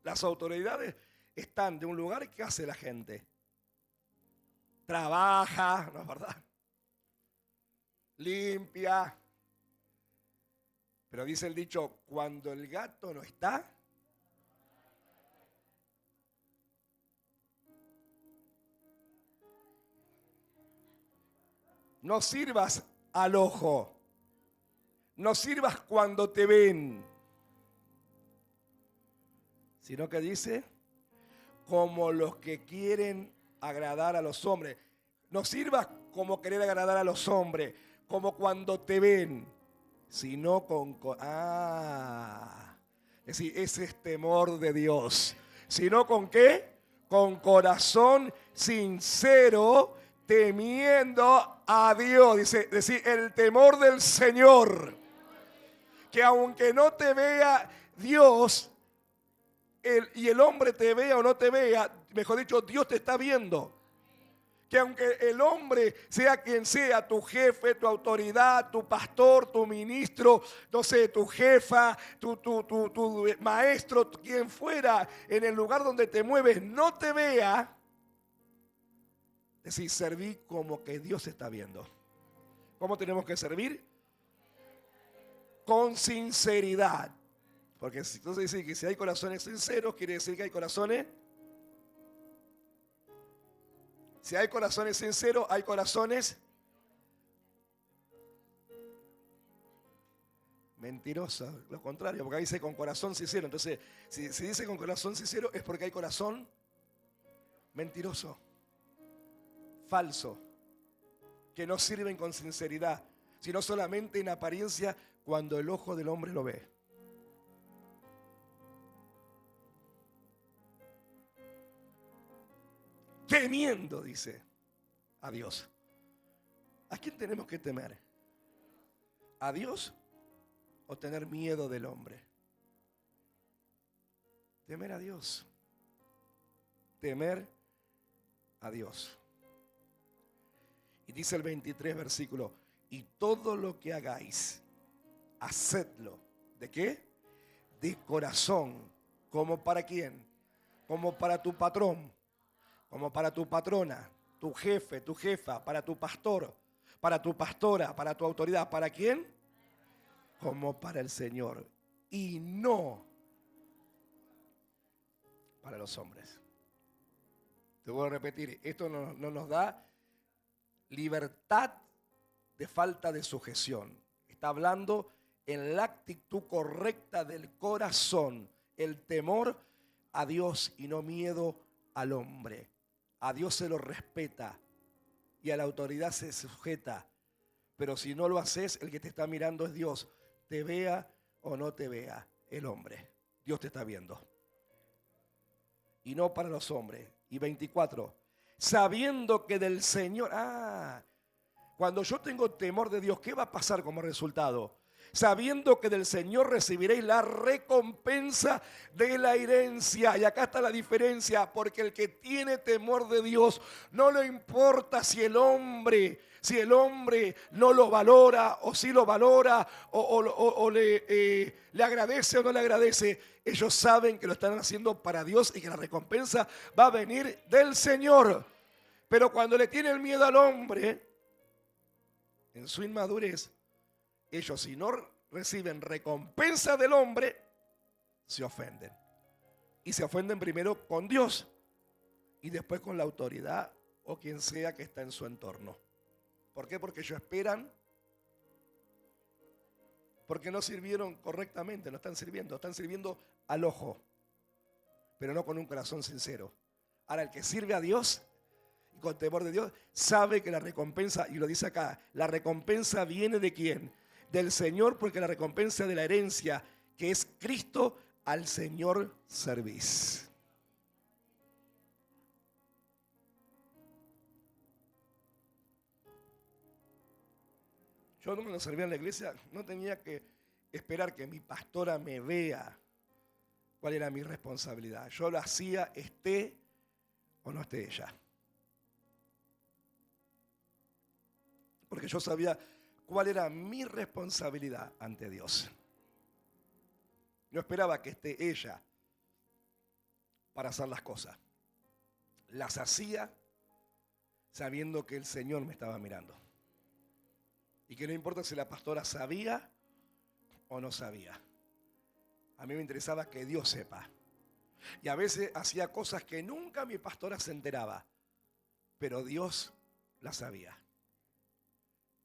Speaker 1: las autoridades están de un lugar, ¿qué hace la gente? Trabaja, ¿no es verdad? Limpia. Pero dice el dicho: cuando el gato no está, no sirvas al ojo, no sirvas cuando te ven, sino que dice: como los que quieren agradar a los hombres. No sirvas como querer agradar a los hombres, como cuando te ven, sino con... es decir, ese es temor de Dios. ¿Sino con qué? Con corazón sincero, temiendo a Dios. Dice, decir, el temor del Señor. Que aunque no te vea Dios, y el hombre te vea o no te vea, mejor dicho, Dios te está viendo. Que aunque el hombre sea quien sea, tu jefe, tu autoridad, tu pastor, tu ministro, no sé, tu jefa, tu maestro, quien fuera, en el lugar donde te mueves, no te vea, es decir, serví como que Dios está viendo. ¿Cómo tenemos que servir? Con sinceridad. Porque entonces dice que si hay corazones sinceros, quiere decir que hay corazones. Si hay corazones sinceros, hay corazones mentirosos. Lo contrario, porque ahí dice con corazón sincero. Entonces, si dice con corazón sincero, es porque hay corazón mentiroso, falso, que no sirven con sinceridad, sino solamente en apariencia cuando el ojo del hombre lo ve. Temiendo, dice, a Dios. ¿A quién tenemos que temer? ¿A Dios o tener miedo del hombre? Temer a Dios. Temer a Dios. Y dice el 23 versículo: y todo lo que hagáis, hacedlo. ¿De qué? De corazón. ¿Como para quién? Como para tu patrón, como para tu patrona, tu jefe, tu jefa, para tu pastor, para tu pastora, para tu autoridad. ¿Para quién? Como para el Señor. Y no los hombres. Te voy a repetir, esto no nos da libertad de falta de sujeción. Está hablando en la actitud correcta del corazón, el temor a Dios y no miedo al hombre. A Dios se lo respeta y a la autoridad se sujeta. Pero si no lo haces, el que te está mirando es Dios. Te vea o no te vea el hombre. Dios te está viendo. Y no para los hombres. Y 24. Sabiendo que del Señor... Cuando yo tengo temor de Dios, ¿qué va a pasar como resultado? Sabiendo que del Señor recibiréis la recompensa de la herencia. Y acá está la diferencia, porque el que tiene temor de Dios, no le importa si el hombre no lo valora, o si lo valora, o le agradece o no le agradece. Ellos saben que lo están haciendo para Dios y que la recompensa va a venir del Señor. Pero cuando le tienen miedo al hombre, en su inmadurez, ellos, si no reciben recompensa del hombre, se ofenden. Y se ofenden primero con Dios y después con la autoridad o quien sea que está en su entorno. ¿Por qué? Porque ellos esperan, porque no sirvieron correctamente, no están sirviendo al ojo, pero no con un corazón sincero. Ahora, el que sirve a Dios y con temor de Dios, sabe que la recompensa, y lo dice acá, la recompensa viene ¿de quién? Del Señor, porque la recompensa de la herencia, que es Cristo, al Señor servís. Yo cuando servía en la iglesia no tenía que esperar que mi pastora me vea cuál era mi responsabilidad. Yo lo hacía esté o no esté ella. Porque yo sabía cuál era mi responsabilidad ante Dios. No esperaba que esté ella para hacer las cosas. Las hacía sabiendo que el Señor me estaba mirando. Y que no importa si la pastora sabía o no sabía. A mí me interesaba que Dios sepa. Y a veces hacía cosas que nunca mi pastora se enteraba, pero Dios las sabía.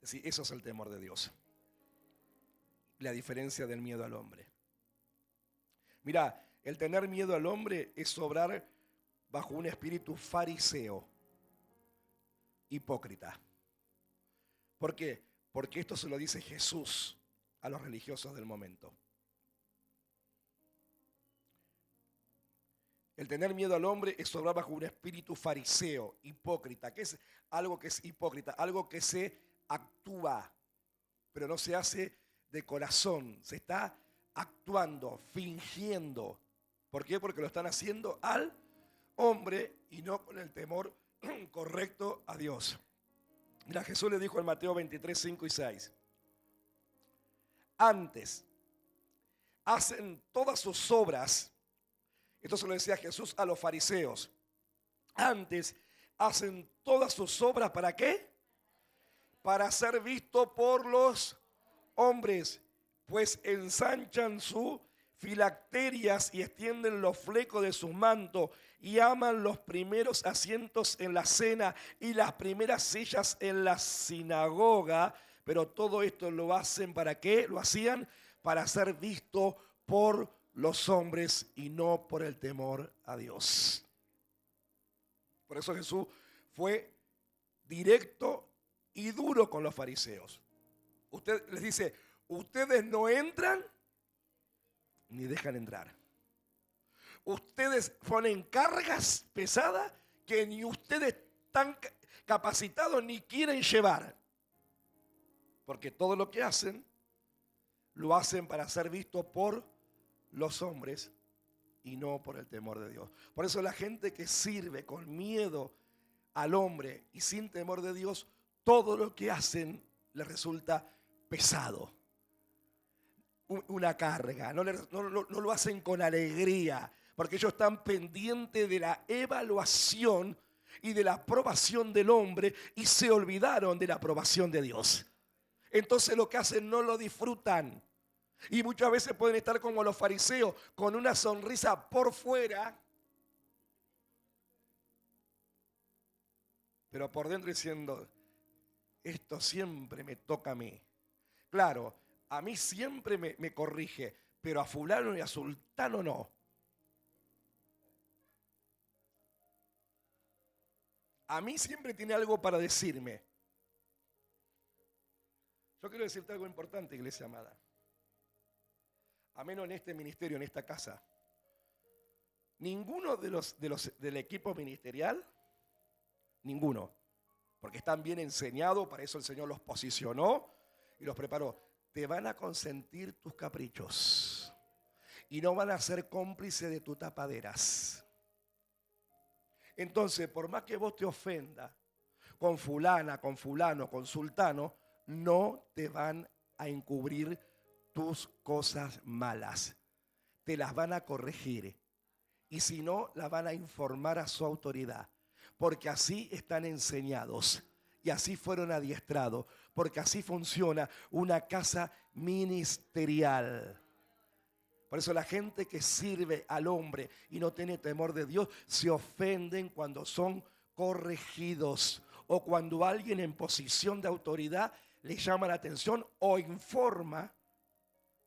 Speaker 1: Es decir, eso es el temor de Dios. La diferencia del miedo al hombre. Mira, el tener miedo al hombre es obrar bajo un espíritu fariseo, hipócrita. ¿Por qué? Porque esto se lo dice Jesús a los religiosos del momento. El tener miedo al hombre es obrar bajo un espíritu fariseo, hipócrita. ¿Qué es algo que es hipócrita? Algo que se actúa, pero no se hace de corazón. Se está actuando, fingiendo. ¿Por qué? Porque lo están haciendo al hombre y no con el temor correcto a Dios. Mira, Jesús le dijo en Mateo 23, 5 y 6. Antes hacen todas sus obras. Esto se lo decía Jesús a los fariseos. Antes hacen todas sus obras, ¿para qué? Para ser visto por los hombres, pues ensanchan sus filacterias y extienden los flecos de sus mantos y aman los primeros asientos en la cena y las primeras sillas en la sinagoga. Pero todo esto lo hacen ¿para qué? Lo hacían para ser visto por los hombres y no por el temor a Dios. Por eso Jesús fue directo y duro con los fariseos. Usted les dice, ustedes no entran ni dejan entrar. Ustedes ponen cargas pesadas que ni ustedes están capacitados ni quieren llevar. Porque todo lo que hacen, lo hacen para ser visto por los hombres y no por el temor de Dios. Por eso la gente que sirve con miedo al hombre y sin temor de Dios, todo lo que hacen les resulta pesado. Una carga, no lo hacen con alegría, porque ellos están pendientes de la evaluación y de la aprobación del hombre y se olvidaron de la aprobación de Dios. Entonces lo que hacen no lo disfrutan. Y muchas veces pueden estar como los fariseos, con una sonrisa por fuera, pero por dentro diciendo, esto siempre me toca a mí. Claro, a mí siempre me corrige, pero a fulano y a sultano no. A mí siempre tiene algo para decirme. Yo quiero decirte algo importante, iglesia amada. A menos en este ministerio, en esta casa. Ninguno del equipo ministerial, ninguno, porque están bien enseñados, para eso el Señor los posicionó y los preparó. Te van a consentir tus caprichos y no van a ser cómplices de tus tapaderas. Entonces, por más que vos te ofendas con fulana, con fulano, con sultano, no te van a encubrir tus cosas malas. Te las van a corregir. Y si no, la van a informar a su autoridad. Porque así están enseñados. Y así fueron adiestrados. Porque así funciona una casa ministerial. Por eso la gente que sirve al hombre y no tiene temor de Dios, se ofenden cuando son corregidos. O cuando alguien en posición de autoridad le llama la atención o informa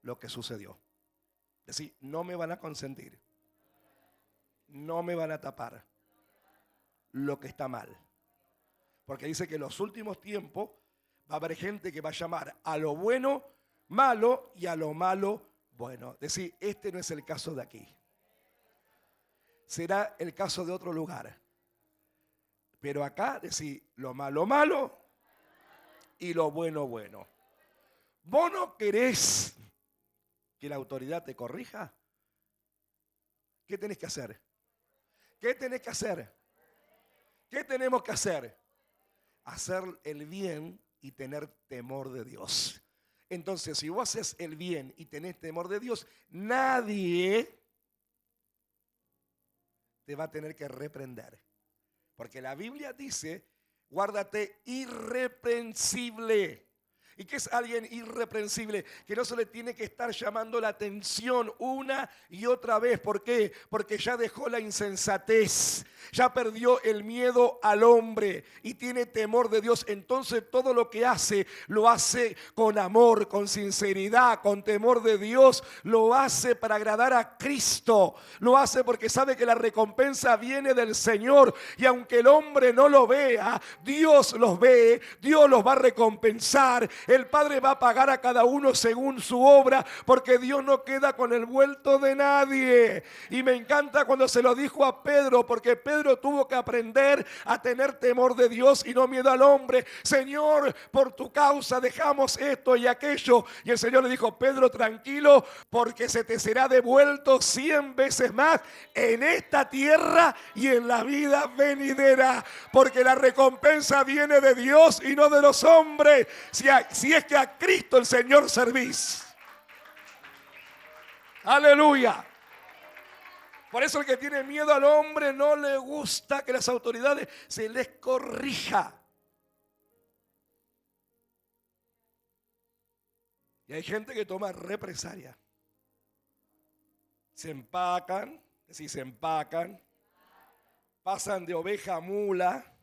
Speaker 1: lo que sucedió. Es decir, no me van a consentir. No me van a tapar lo que está mal. Porque dice que en los últimos tiempos va a haber gente que va a llamar a lo bueno malo y a lo malo bueno. Es decir, este no es el caso de aquí. Será el caso de otro lugar. Pero acá decir lo malo malo y lo bueno bueno. ¿Vos no querés que la autoridad te corrija? ¿Qué tenés que hacer? ¿Qué tenés que hacer? ¿Qué tenemos que hacer? Hacer el bien y tener temor de Dios. Entonces, si vos haces el bien y tenés temor de Dios, nadie te va a tener que reprender. Porque la Biblia dice, guárdate irreprensible. ¿Y qué es alguien irreprensible? Que no se le tiene que estar llamando la atención una y otra vez. ¿Por qué? Porque ya dejó la insensatez, ya perdió el miedo al hombre y tiene temor de Dios. Entonces todo lo que hace, lo hace con amor, con sinceridad, con temor de Dios. Lo hace para agradar a Cristo. Lo hace porque sabe que la recompensa viene del Señor. Y aunque el hombre no lo vea, Dios los ve, Dios los va a recompensar. El Padre va a pagar a cada uno según su obra, porque Dios no queda con el vuelto de nadie. Y me encanta cuando se lo dijo a Pedro, porque Pedro tuvo que aprender a tener temor de Dios y no miedo al hombre. Señor, por tu causa dejamos esto y aquello. Y el Señor le dijo, Pedro, tranquilo, porque se te será devuelto 100 veces más en esta tierra y en la vida venidera. Porque la recompensa viene de Dios y no de los hombres. Si es que a Cristo el Señor servís. Aleluya. Por eso el que tiene miedo al hombre no le gusta que las autoridades se les corrija. Y hay gente que toma represalia. Se empacan, pasan de oveja a mula,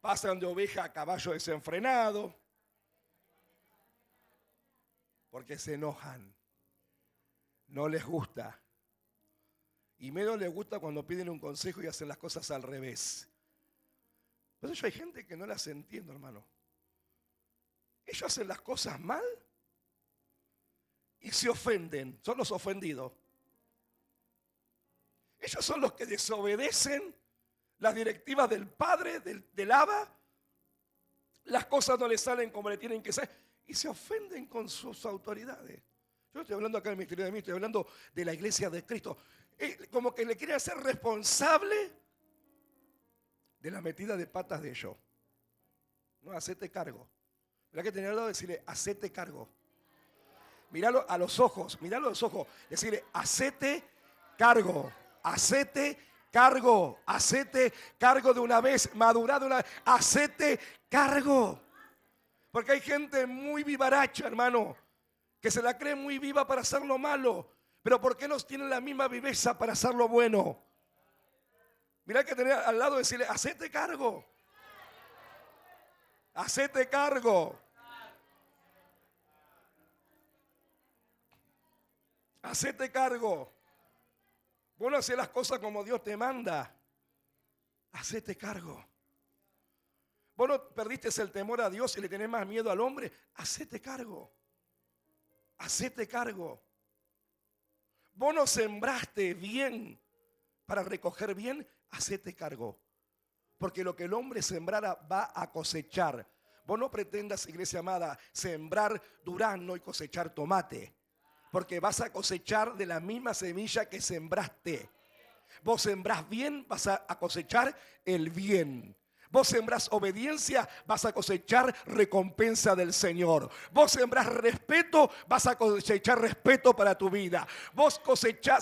Speaker 1: pasan de oveja a caballo desenfrenado, porque se enojan, no les gusta. Y menos les gusta cuando piden un consejo y hacen las cosas al revés. Por eso hay gente que no las entiendo, hermano. Ellos hacen las cosas mal y se ofenden, son los ofendidos. Ellos son los que desobedecen las directivas del padre, del Abba. Las cosas no les salen como le tienen que ser y se ofenden con sus autoridades. Yo no estoy hablando acá del ministerio de mí, estoy hablando de la iglesia de Cristo. Como que le quiere hacer responsable de la metida de patas de ellos. No, hacete cargo. ¿Verdad que tenía al lado de decirle, hacete cargo? Míralo a los ojos, decirle, hacete cargo, hacete cargo de una vez, madurá de una vez, hacete cargo. Porque hay gente muy vivaracha, hermano, que se la cree muy viva para hacer lo malo. Pero ¿por qué no tienen la misma viveza para hacer lo bueno? Mirá que tener al lado y decirle, hacete cargo. Hacete cargo. Hacete cargo. Vos no haces las cosas como Dios te manda. Hacete cargo. Vos no perdiste el temor a Dios y le tenés más miedo al hombre. Hacete cargo. Hacete cargo. Vos no sembraste bien para recoger bien. Hacete cargo. Porque lo que el hombre sembrara va a cosechar. Vos no pretendas, iglesia amada, sembrar durazno y cosechar tomate. Porque vas a cosechar de la misma semilla que sembraste. Vos sembrás bien, vas a cosechar el bien. Vos sembrás obediencia, vas a cosechar recompensa del Señor. Vos sembrás respeto, vas a cosechar respeto para tu vida. Vos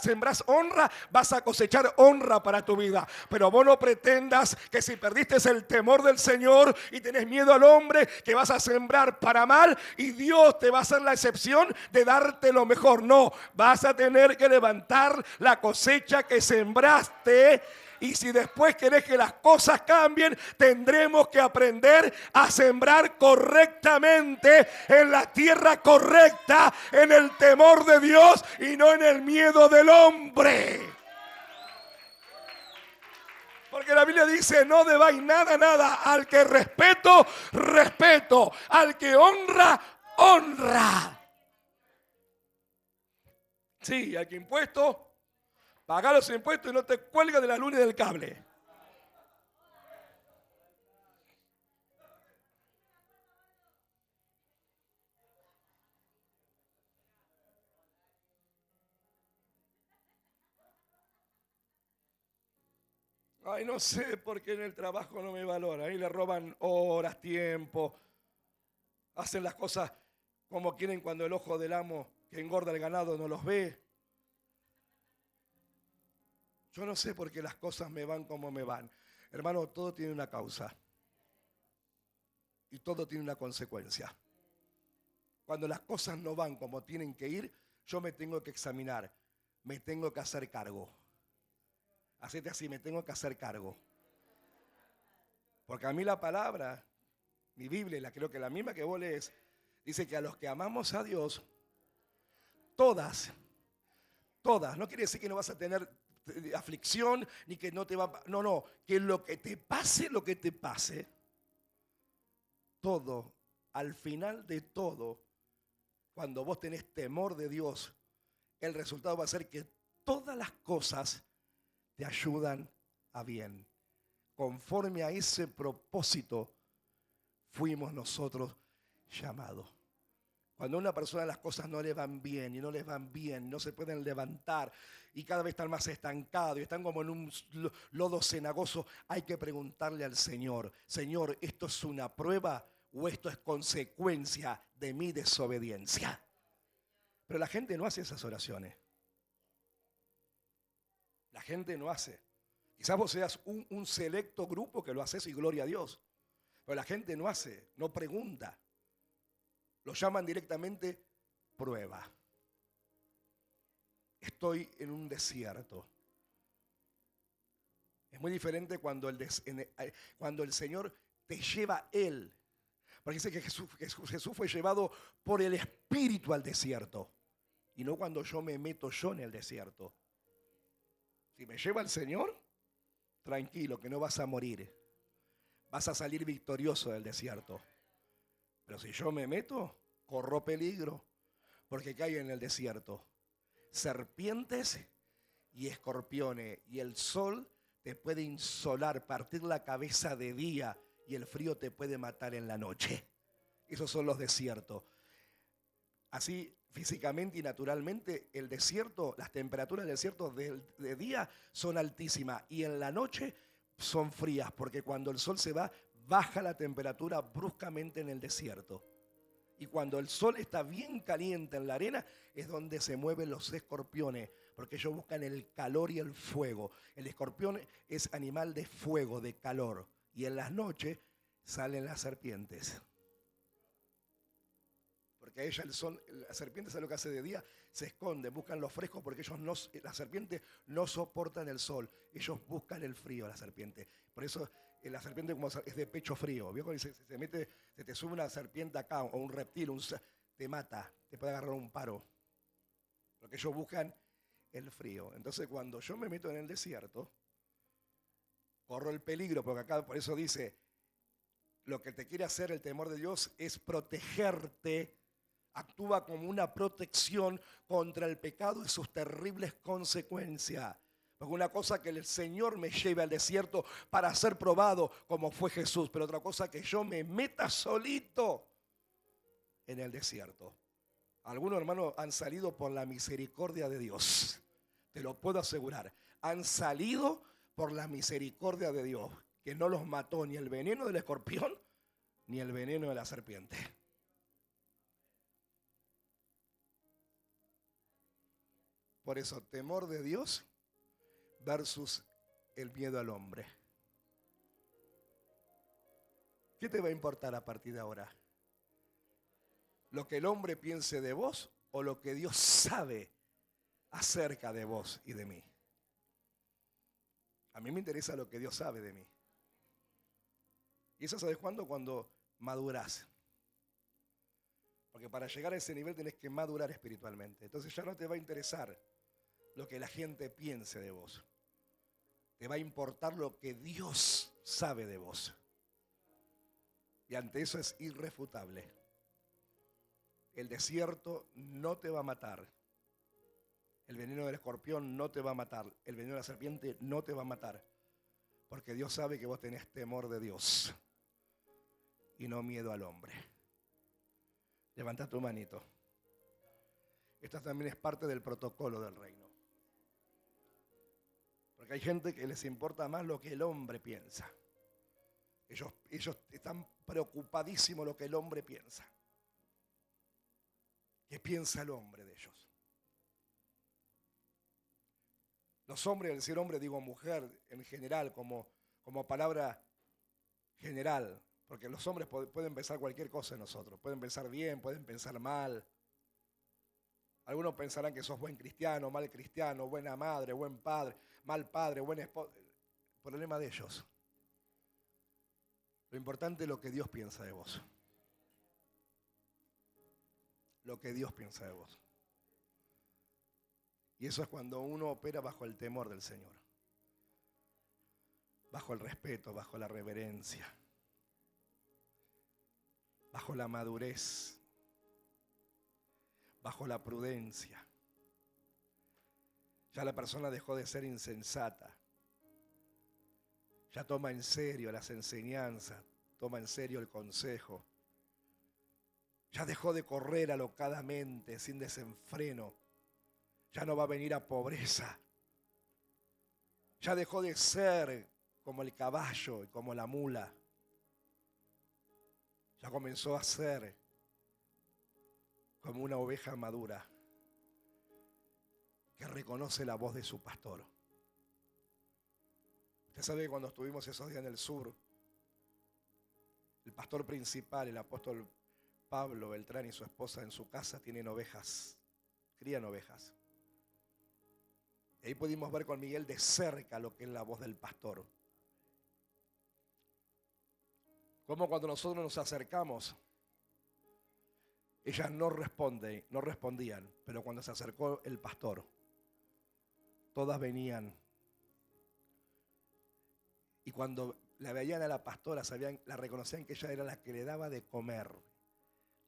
Speaker 1: sembrás honra, vas a cosechar honra para tu vida. Pero vos no pretendas que si perdiste el temor del Señor y tenés miedo al hombre, que vas a sembrar para mal y Dios te va a hacer la excepción de darte lo mejor. No, vas a tener que levantar la cosecha que sembraste. Y si después querés que las cosas cambien, tendremos que aprender a sembrar correctamente en la tierra correcta, en el temor de Dios y no en el miedo del hombre. Porque la Biblia dice, no debáis nada. Al que respeto, respeto. Al que honra, honra. Sí, al que impuesto, paga los impuestos y no te cuelga de la luna y del cable. Ay, no sé por qué en el trabajo no me valoran. Ahí le roban horas, tiempo. Hacen las cosas como quieren cuando el ojo del amo que engorda el ganado no los ve. Yo no sé por qué las cosas me van como me van. Hermano, todo tiene una causa. Y todo tiene una consecuencia. Cuando las cosas no van como tienen que ir, yo me tengo que examinar. Me tengo que hacer cargo. Hacete así, me tengo que hacer cargo. Porque a mí la palabra, mi Biblia, creo que la misma que vos lees, dice que a los que amamos a Dios, todas, no quiere decir que no vas a tener aflicción, ni que no te va, no, que lo que te pase, todo, al final de todo, cuando vos tenés temor de Dios, el resultado va a ser que todas las cosas te ayudan a bien. Conforme a ese propósito fuimos nosotros llamados. Cuando a una persona las cosas no le van bien y no les van bien, no se pueden levantar y cada vez están más estancados y están como en un lodo cenagoso, hay que preguntarle al Señor, Señor, ¿esto es una prueba o esto es consecuencia de mi desobediencia? Pero la gente no hace esas oraciones. La gente no hace. Quizás vos seas un selecto grupo que lo haces y gloria a Dios. Pero la gente no hace, no pregunta. Lo llaman directamente prueba. Estoy en un desierto. Es muy diferente cuando el Señor te lleva Él. Porque dice que Jesús fue llevado por el Espíritu al desierto. Y no cuando yo me meto yo en el desierto. Si me lleva el Señor, tranquilo, que no vas a morir. Vas a salir victorioso del desierto. Pero si yo me meto, corro peligro. Porque ¿qué hay en el desierto? Serpientes y escorpiones. Y el sol te puede insolar, partir la cabeza de día. Y el frío te puede matar en la noche. Esos son los desiertos. Así físicamente y naturalmente el desierto, las temperaturas del desierto de día son altísimas y en la noche son frías, porque cuando el sol se va, baja la temperatura bruscamente en el desierto. Y cuando el sol está bien caliente en la arena, es donde se mueven los escorpiones, porque ellos buscan el calor y el fuego. El escorpión es animal de fuego, de calor. Y en las noches salen las serpientes. Porque a ella la serpiente, ¿sabe lo que hace de día? Se esconde, buscan lo fresco porque la serpiente no soportan el sol. Ellos buscan el frío, la serpiente. Por eso la serpiente como es de pecho frío. ¿Vio? Cuando se te sube una serpiente acá o un reptil, te mata, te puede agarrar un paro. Porque ellos buscan el frío. Entonces cuando yo me meto en el desierto, corro el peligro, porque acá por eso dice, lo que te quiere hacer el temor de Dios es protegerte. Actúa como una protección contra el pecado y sus terribles consecuencias. Porque una cosa que el Señor me lleve al desierto para ser probado como fue Jesús, pero otra cosa que yo me meta solito en el desierto. Algunos hermanos han salido por la misericordia de Dios. Te lo puedo asegurar. Han salido por la misericordia de Dios, que no los mató ni el veneno del escorpión ni el veneno de la serpiente. Por eso, temor de Dios versus el miedo al hombre. ¿Qué te va a importar a partir de ahora? ¿Lo que el hombre piense de vos o lo que Dios sabe acerca de vos y de mí? A mí me interesa lo que Dios sabe de mí. ¿Y eso sabes cuándo? Cuando madurás. Porque para llegar a ese nivel tenés que madurar espiritualmente. Entonces ya no te va a interesar lo que la gente piense de vos. Te va a importar lo que Dios sabe de vos. Y ante eso es irrefutable. El desierto no te va a matar. El veneno del escorpión no te va a matar. El veneno de la serpiente no te va a matar. Porque Dios sabe que vos tenés temor de Dios y no miedo al hombre. Levanta tu manito. Esta también es parte del protocolo del reino. Porque hay gente que les importa más lo que el hombre piensa. Ellos están preocupadísimos lo que el hombre piensa. ¿Qué piensa el hombre de ellos? Los hombres, al decir hombre digo mujer en general, como palabra general. Porque los hombres pueden pensar cualquier cosa en nosotros. Pueden pensar bien, pueden pensar mal. Algunos pensarán que sos buen cristiano, mal cristiano, buena madre, buen padre, mal padre, buen esposo. Problema de ellos. Lo importante es lo que Dios piensa de vos. Lo que Dios piensa de vos. Y eso es cuando uno opera bajo el temor del Señor. Bajo el respeto, bajo la reverencia. Bajo la madurez. Bajo la prudencia. Ya la persona dejó de ser insensata. Ya toma en serio las enseñanzas, toma en serio el consejo. Ya dejó de correr alocadamente, sin desenfreno. Ya no va a venir a pobreza. Ya dejó de ser como el caballo y como la mula. Ya comenzó a ser como una oveja madura que reconoce la voz de su pastor. Usted sabe que cuando estuvimos esos días en el sur, el pastor principal, el apóstol Pablo Beltrán y su esposa en su casa tienen ovejas, crían ovejas. Y ahí pudimos ver con Miguel de cerca lo que es la voz del pastor. Como cuando nosotros nos acercamos, ellas no respondían, pero cuando se acercó el pastor, todas venían. Y cuando la veían a la pastora, la reconocían que ella era la que le daba de comer.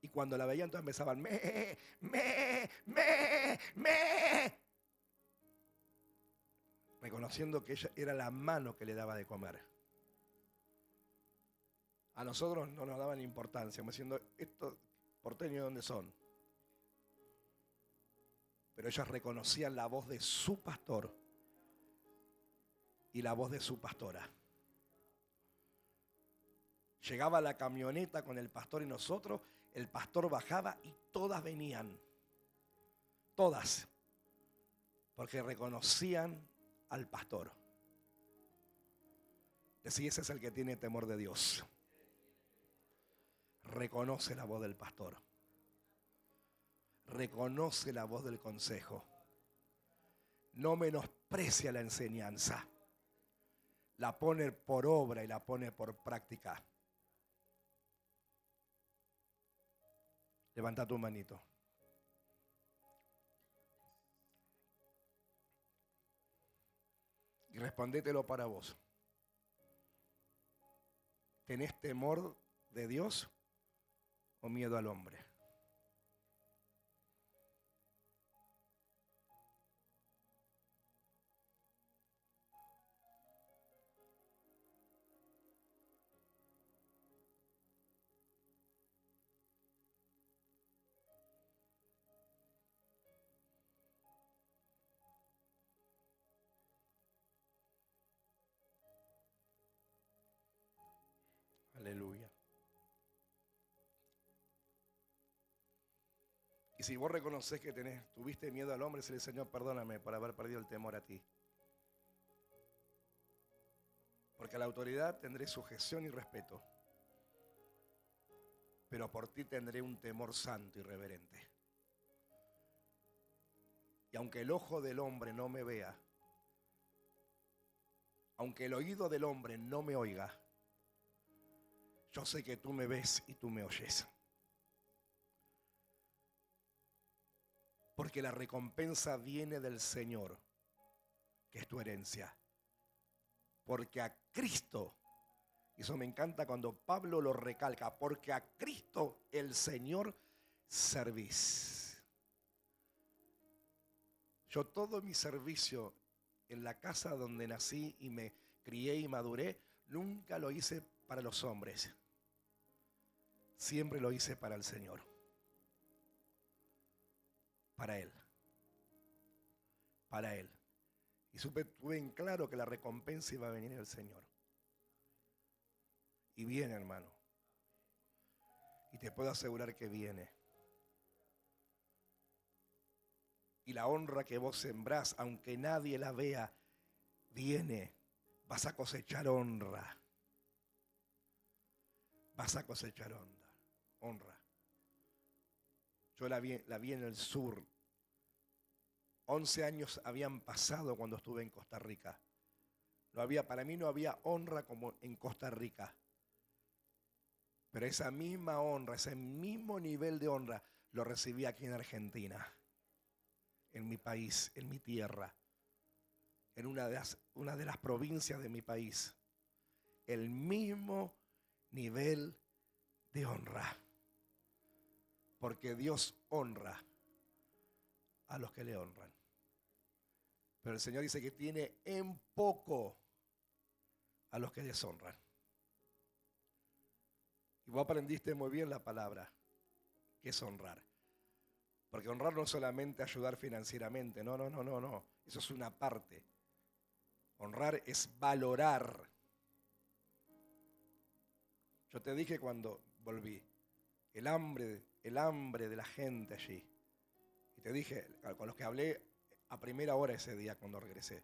Speaker 1: Y cuando la veían, todas empezaban, me. Reconociendo que ella era la mano que le daba de comer. A nosotros no nos daban importancia, como diciendo, estos porteños, ¿dónde son? Pero ellas reconocían la voz de su pastor y la voz de su pastora. Llegaba la camioneta con el pastor y nosotros, el pastor bajaba y todas venían. Todas. Porque reconocían al pastor. Decía, ese es el que tiene temor de Dios. Reconoce la voz del pastor. reconoce la voz del consejo, no menosprecia la enseñanza, la pone por obra y la pone por práctica. Levanta tu manito. Y respondételo para vos. ¿Tenés temor de Dios o miedo al hombre? Aleluya. Y si vos reconoces que tuviste miedo al hombre, decirle: Señor, perdóname por haber perdido el temor a ti. Porque a la autoridad tendré sujeción y respeto, pero por ti tendré un temor santo y reverente. Y aunque el ojo del hombre no me vea, aunque el oído del hombre no me oiga, yo sé que tú me ves y tú me oyes. Porque la recompensa viene del Señor, que es tu herencia. Porque a Cristo, y eso me encanta cuando Pablo lo recalca, porque a Cristo el Señor servís. Yo todo mi servicio en la casa donde nací y me crié y maduré, nunca lo hice para los hombres. Siempre lo hice para el Señor. Para Él. Para Él. Y tuve en claro que la recompensa iba a venir del Señor. Y viene, hermano. Y te puedo asegurar que viene. Y la honra que vos sembrás, aunque nadie la vea, viene. Vas a cosechar honra. Vas a cosechar honra. Yo la vi en el sur. 11 años habían pasado cuando estuve en Costa Rica. Para mí no había honra como en Costa Rica. Pero esa misma honra, ese mismo nivel de honra, lo recibí aquí en Argentina. En mi país, en mi tierra. En una de las provincias de mi país. El mismo nivel de honra. Porque Dios honra a los que le honran. Pero el Señor dice que tiene en poco a los que deshonran. Y vos aprendiste muy bien la palabra, que es honrar. Porque honrar no es solamente ayudar financieramente, no. Eso es una parte. Honrar es valorar. Yo te dije cuando volví, el hambre de la gente allí. Y te dije, con los que hablé a primera hora ese día cuando regresé,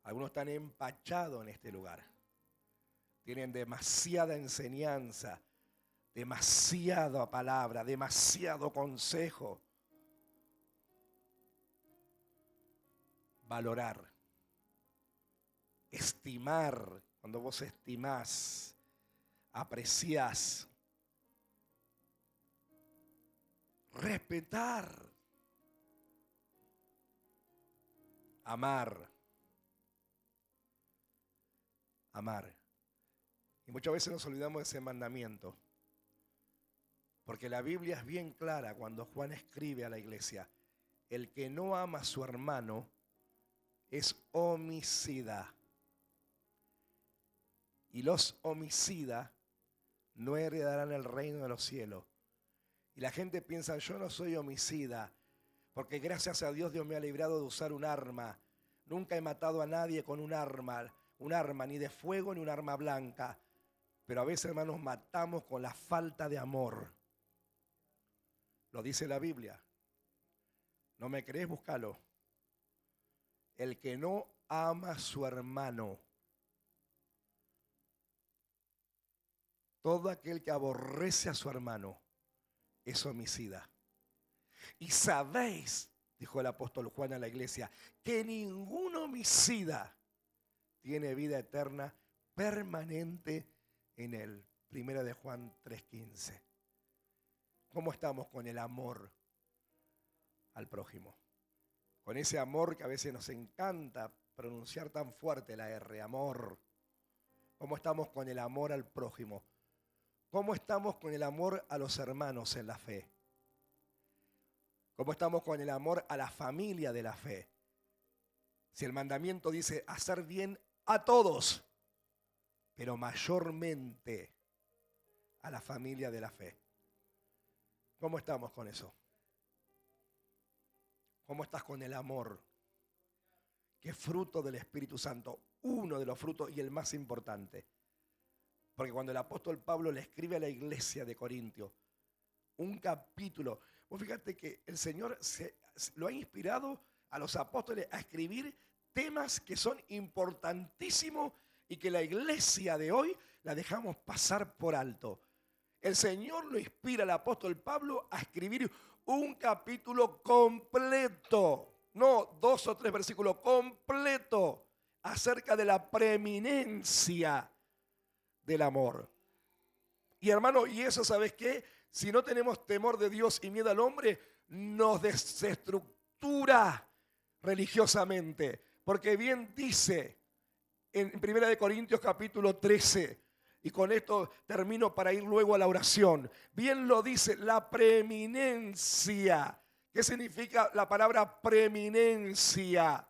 Speaker 1: algunos están empachados en este lugar. Tienen demasiada enseñanza, demasiada palabra, demasiado consejo. Valorar, estimar, cuando vos estimás, apreciás, respetar, amar. Y muchas veces nos olvidamos de ese mandamiento. Porque la Biblia es bien clara cuando Juan escribe a la iglesia: el que no ama a su hermano es homicida. Y los homicidas no heredarán el reino de los cielos. Y la gente piensa: yo no soy homicida, porque gracias a Dios me ha librado de usar un arma. Nunca he matado a nadie con un arma ni de fuego ni un arma blanca. Pero a veces, hermanos, matamos con la falta de amor. Lo dice la Biblia. ¿No me crees? Búscalo. El que no ama a su hermano, todo aquel que aborrece a su hermano, es homicida. Y sabéis, dijo el apóstol Juan a la iglesia, que ningún homicida tiene vida eterna permanente en él. Primera de Juan 3:15. ¿Cómo estamos con el amor al prójimo? Con ese amor que a veces nos encanta pronunciar tan fuerte la R, amor. ¿Cómo estamos con el amor al prójimo? ¿Cómo estamos con el amor a los hermanos en la fe? ¿Cómo estamos con el amor a la familia de la fe? Si el mandamiento dice hacer bien a todos, pero mayormente a la familia de la fe. ¿Cómo estamos con eso? ¿Cómo estás con el amor? Que es fruto del Espíritu Santo, uno de los frutos y el más importante. Porque cuando el apóstol Pablo le escribe a la iglesia de Corintios, un capítulo, vos fíjate que el Señor lo ha inspirado a los apóstoles a escribir temas que son importantísimos y que la iglesia de hoy la dejamos pasar por alto. El Señor lo inspira al apóstol Pablo a escribir un capítulo completo, no 2 o 3 versículos, completo, acerca de la preeminencia del amor. Y hermano, y eso, ¿sabes qué? Si no tenemos temor de Dios y miedo al hombre, nos desestructura religiosamente. Porque bien dice en 1 Corintios capítulo 13, y con esto termino para ir luego a la oración. Bien lo dice, la preeminencia. ¿Qué significa la palabra preeminencia?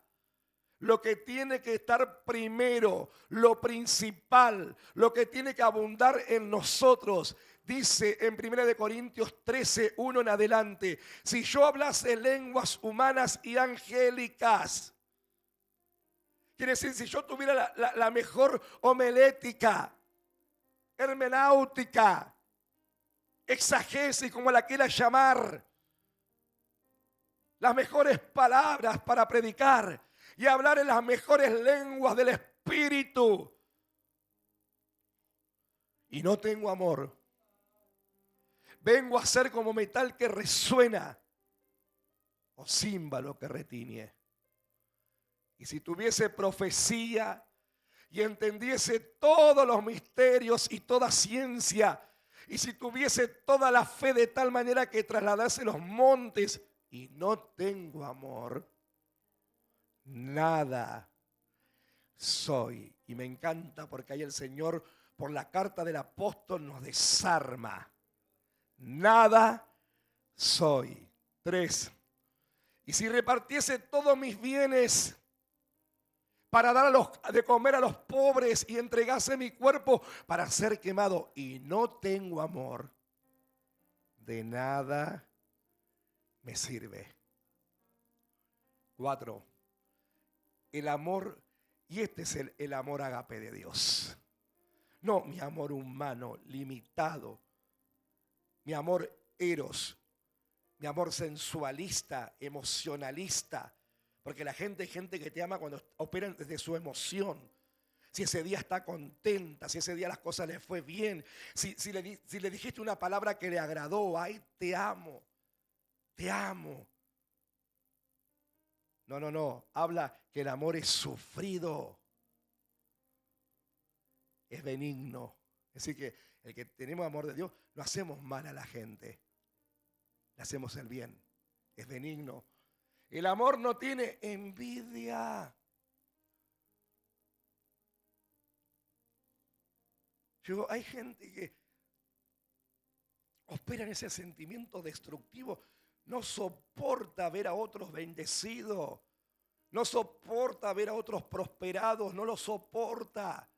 Speaker 1: Lo que tiene que estar primero, lo principal, lo que tiene que abundar en nosotros. Dice en 1 Corintios 13, 1 en adelante, si yo hablase lenguas humanas y angélicas, quiere decir, si yo tuviera la mejor homilética, hermenáutica, exagesis, como la quieras llamar, las mejores palabras para predicar y hablar en las mejores lenguas del Espíritu, y no tengo amor, vengo a ser como metal que resuena o címbalo que retiñe. Y si tuviese profecía y entendiese todos los misterios y toda ciencia, y si tuviese toda la fe de tal manera que trasladase los montes, y no tengo amor, nada soy. Y me encanta porque ahí el Señor, por la carta del apóstol, nos desarma. Nada soy. 3. Y si repartiese todos mis bienes para dar de comer a los pobres y entregase mi cuerpo para ser quemado y no tengo amor, de nada me sirve. 4. El amor, y este es el amor ágape de Dios. No mi amor humano, limitado. Mi amor eros. Mi amor sensualista, emocionalista. Porque la gente es gente que te ama cuando operan desde su emoción. Si ese día está contenta, si ese día las cosas le fue bien, si le dijiste una palabra que le agradó, ay, te amo, te amo. No, habla que el amor es sufrido, es benigno. Así que el que tenemos amor de Dios, no hacemos mal a la gente, le hacemos el bien, es benigno. El amor no tiene envidia. Yo, hay gente que opera en ese sentimiento destructivo, no soporta ver a otros bendecidos, no soporta ver a otros prosperados, no lo soporta.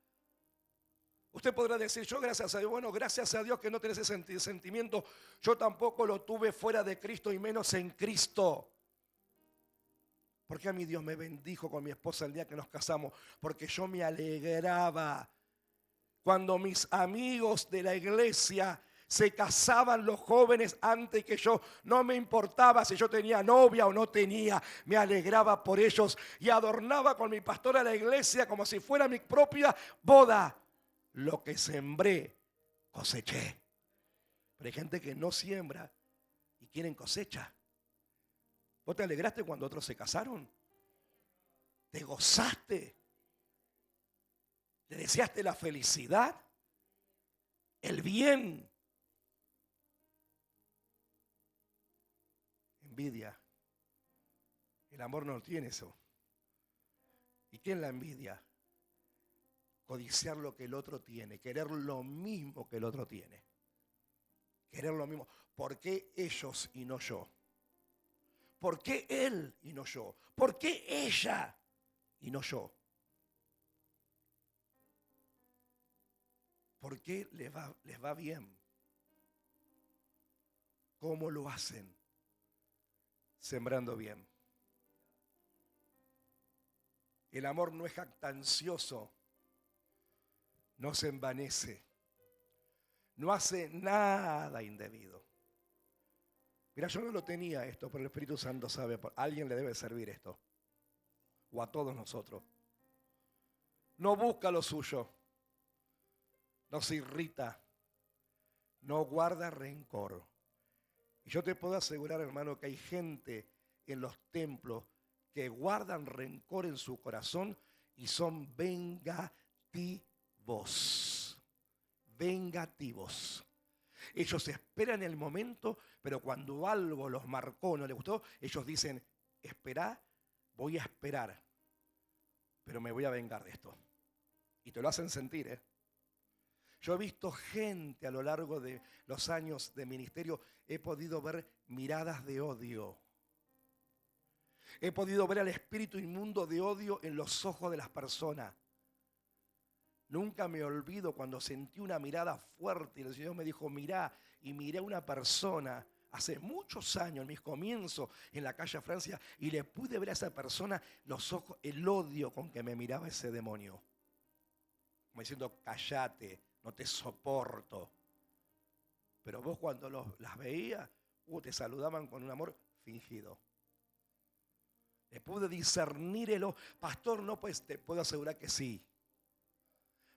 Speaker 1: Usted podrá decir, yo gracias a Dios, bueno, gracias a Dios que no tenés ese sentimiento, yo tampoco lo tuve fuera de Cristo y menos en Cristo. Porque a mí Dios me bendijo con mi esposa el día que nos casamos, porque yo me alegraba cuando mis amigos de la iglesia se casaban, los jóvenes, antes que yo. No me importaba si yo tenía novia o no tenía, me alegraba por ellos y adornaba con mi pastora la iglesia como si fuera mi propia boda. Lo que sembré, coseché. Pero hay gente que no siembra y quieren cosecha. ¿Vos te alegraste cuando otros se casaron? ¿Te gozaste? ¿Le deseaste la felicidad? ¿El bien? Envidia. El amor no tiene eso. ¿Y qué es la envidia? Codiciar lo que el otro tiene, querer lo mismo que el otro tiene. Querer lo mismo. ¿Por qué ellos y no yo? ¿Por qué él y no yo? ¿Por qué ella y no yo? ¿Por qué les va bien? ¿Cómo lo hacen? Sembrando bien. El amor no es jactancioso, no se envanece, no hace nada indebido. Mira, yo no lo tenía esto, pero el Espíritu Santo sabe, a alguien le debe servir esto, o a todos nosotros. No busca lo suyo, no se irrita, no guarda rencor. Y yo te puedo asegurar, hermano, que hay gente en los templos que guardan rencor en su corazón y son vengativos. Vengativos. Ellos esperan el momento, pero cuando algo los marcó, no les gustó, ellos dicen, espera, voy a esperar, pero me voy a vengar de esto. Y te lo hacen sentir, ¿eh? Yo he visto gente a lo largo de los años de ministerio, he podido ver miradas de odio. He podido ver al espíritu inmundo de odio en los ojos de las personas. Nunca me olvido cuando sentí una mirada fuerte y el Señor me dijo, mirá, y miré a una persona hace muchos años, en mis comienzos en la calle Francia, y le pude ver a esa persona los ojos, el odio con que me miraba ese demonio. Como diciendo, cállate, no te soporto. Pero vos cuando las veías, te saludaban con un amor fingido. Le pude discernir el ojo. Pastor, no, pues te puedo asegurar que sí.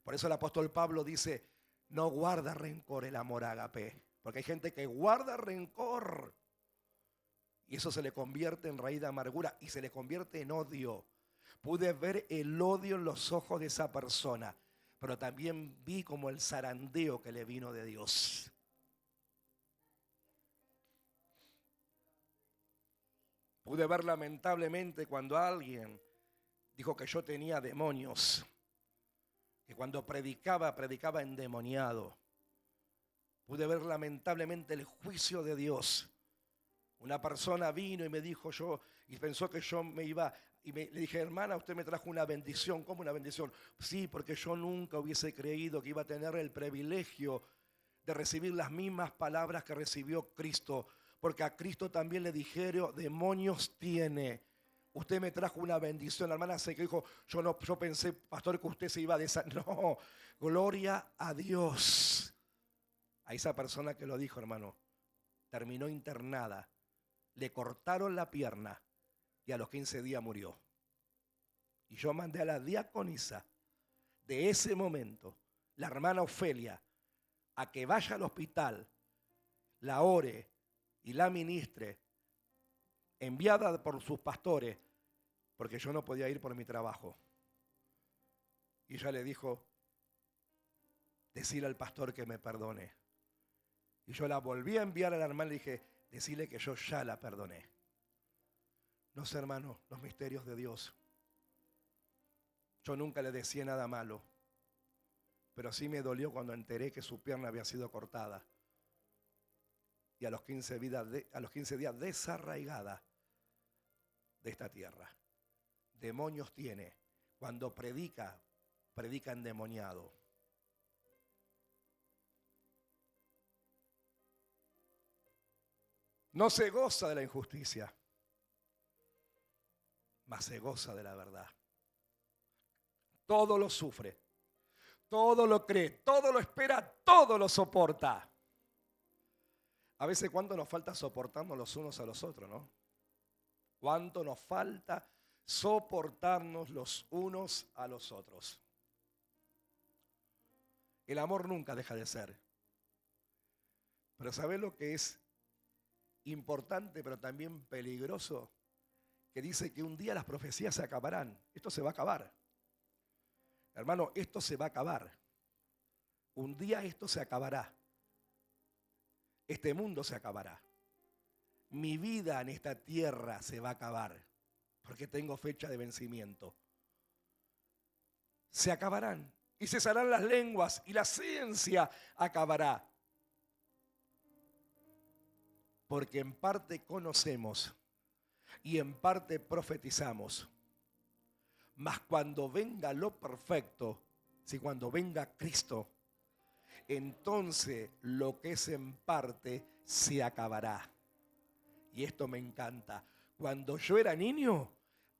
Speaker 1: Por eso el apóstol Pablo dice, no guarda rencor el amor ágape. Porque hay gente que guarda rencor. Y eso se le convierte en raíz de amargura y se le convierte en odio. Pude ver el odio en los ojos de esa persona. Pero también vi como el zarandeo que le vino de Dios. Pude ver lamentablemente cuando alguien dijo que yo tenía demonios. Que cuando predicaba endemoniado. Pude ver lamentablemente el juicio de Dios. Una persona vino y me dijo y pensó que yo me iba, le dije, hermana, usted me trajo una bendición. ¿Cómo una bendición? Sí, porque yo nunca hubiese creído que iba a tener el privilegio de recibir las mismas palabras que recibió Cristo. Porque a Cristo también le dijeron, demonios tiene. Usted me trajo una bendición. La hermana se dijo, yo pensé, pastor, que usted se iba a No, gloria a Dios. A esa persona que lo dijo, hermano, terminó internada. Le cortaron la pierna y a los 15 días murió. Y yo mandé a la diaconisa de ese momento, la hermana Ofelia, a que vaya al hospital, la ore y la ministre, enviada por sus pastores, porque yo no podía ir por mi trabajo. Y ella le dijo, decirle al pastor que me perdone. Y yo la volví a enviar a la hermana y le dije, decirle que yo ya la perdoné. No sé, hermano, los misterios de Dios. Yo nunca le decía nada malo, pero sí me dolió cuando enteré que su pierna había sido cortada. Y a los 15 días desarraigada de esta tierra. Demonios tiene. Cuando predica endemoniado. No se goza de la injusticia, mas se goza de la verdad. Todo lo sufre, todo lo cree, todo lo espera, todo lo soporta. A veces cuánto nos falta soportarnos los unos a los otros, ¿no? Cuánto nos falta soportarnos los unos a los otros. El amor nunca deja de ser. Pero ¿sabés lo que es importante pero también peligroso? que dice que un día las profecías se acabarán. Esto se va a acabar. Hermano, esto se va a acabar. Un día esto se acabará. Este mundo se acabará. Mi vida en esta tierra se va a acabar, porque tengo fecha de vencimiento. Se acabarán y cesarán las lenguas y la ciencia acabará. Porque en parte conocemos y en parte profetizamos. Mas cuando venga lo perfecto, si cuando venga Cristo, entonces lo que es en parte se acabará. Y esto me encanta. Cuando yo era niño,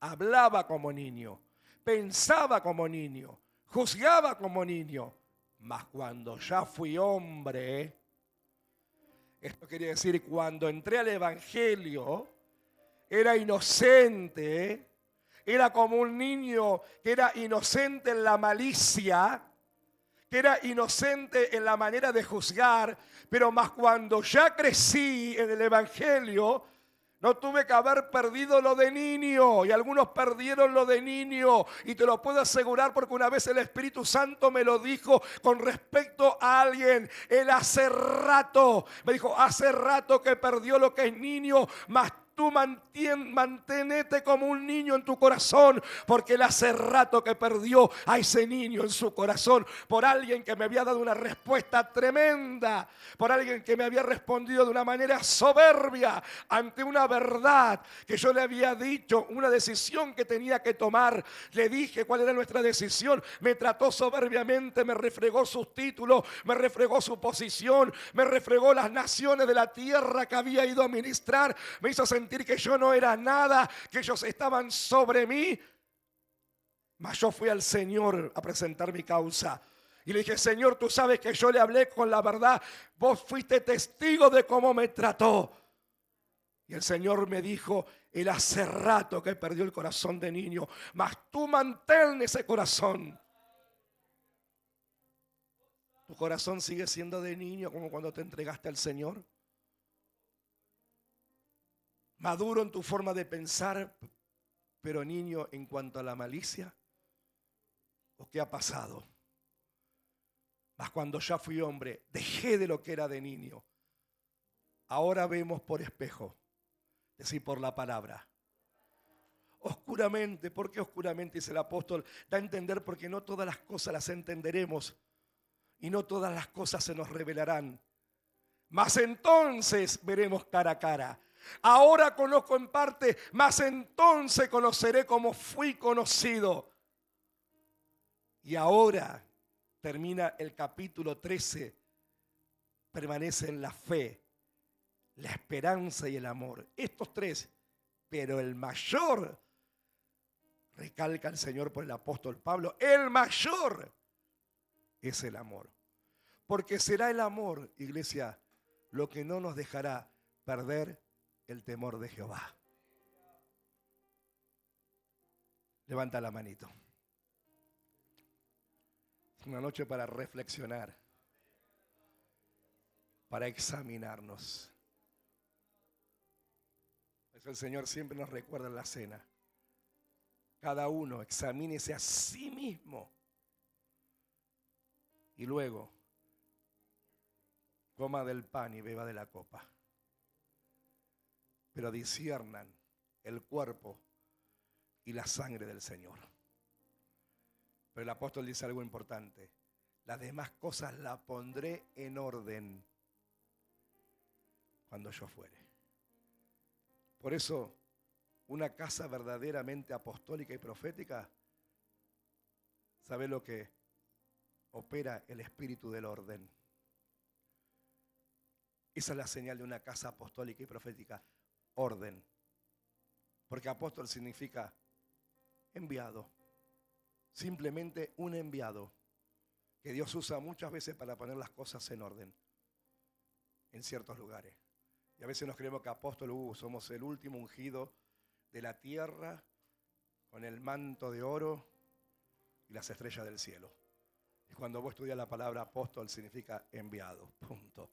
Speaker 1: hablaba como niño, pensaba como niño, juzgaba como niño. Mas cuando ya fui hombre, esto quiere decir cuando entré al Evangelio, era inocente, era como un niño que era inocente en la malicia, que era inocente en la manera de juzgar, pero más cuando ya crecí en el Evangelio, no tuve que haber perdido lo de niño, y algunos perdieron lo de niño, y te lo puedo asegurar porque una vez el Espíritu Santo me lo dijo con respecto a alguien. Él hace rato, me dijo, hace rato que perdió lo que es niño, mas tú manténete como un niño en tu corazón, porque él hace rato que perdió a ese niño en su corazón, por alguien que me había dado una respuesta tremenda, por alguien que me había respondido de una manera soberbia ante una verdad que yo le había dicho, una decisión que tenía que tomar. Le dije cuál era nuestra decisión, me trató soberbiamente, me refregó sus títulos, me refregó su posición, me refregó las naciones de la tierra que había ido a ministrar, me hizo sentir que yo no era nada, que ellos estaban sobre mí. Mas yo fui al Señor a presentar mi causa y le dije, Señor, tú sabes que yo le hablé con la verdad, vos fuiste testigo de cómo me trató. Y el Señor me dijo, él hace rato que perdió el corazón de niño, mas tú mantén ese corazón. ¿Tu corazón sigue siendo de niño como cuando te entregaste al Señor? Maduro en tu forma de pensar, pero niño en cuanto a la malicia. ¿O qué ha pasado? Mas cuando ya fui hombre, dejé de lo que era de niño. Ahora vemos por espejo, es decir, por la palabra. Oscuramente, ¿por qué oscuramente? Dice el apóstol, da a entender porque no todas las cosas las entenderemos y no todas las cosas se nos revelarán. Mas entonces veremos cara a cara. Ahora conozco en parte, mas entonces conoceré como fui conocido. Y ahora termina el capítulo 13, permanece en la fe, la esperanza y el amor. Estos tres, pero el mayor, recalca el Señor por el apóstol Pablo, el mayor es el amor. Porque será el amor, iglesia, lo que no nos dejará perder el temor de Jehová. Levanta la manito. Es una noche para reflexionar, para examinarnos. Eso el Señor siempre nos recuerda en la cena. Cada uno examínese a sí mismo y luego coma del pan y beba de la copa. Pero disciernan el cuerpo y la sangre del Señor. Pero el apóstol dice algo importante. Las demás cosas las pondré en orden cuando yo fuere. Por eso, una casa verdaderamente apostólica y profética, ¿sabe lo que opera? El espíritu del orden. Esa es la señal de una casa apostólica y profética. Orden. Porque apóstol significa enviado. Simplemente un enviado que Dios usa muchas veces para poner las cosas en orden en ciertos lugares. Y a veces nos creemos que apóstol, somos el último ungido de la tierra con el manto de oro y las estrellas del cielo. Y cuando vos estudias la palabra apóstol significa enviado, punto.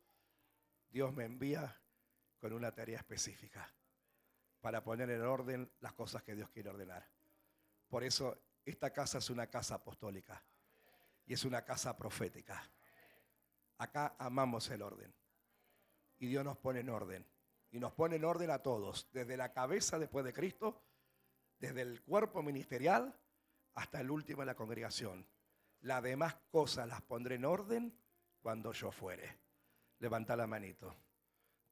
Speaker 1: Dios me envía con una tarea específica. para poner en orden las cosas que Dios quiere ordenar. Por eso esta casa es una casa apostólica y es una casa profética. Acá amamos el orden y Dios nos pone en orden. Y nos pone en orden a todos, desde la cabeza después de Cristo, desde el cuerpo ministerial hasta el último de la congregación. Las demás cosas las pondré en orden cuando yo fuere. Levanta la manito.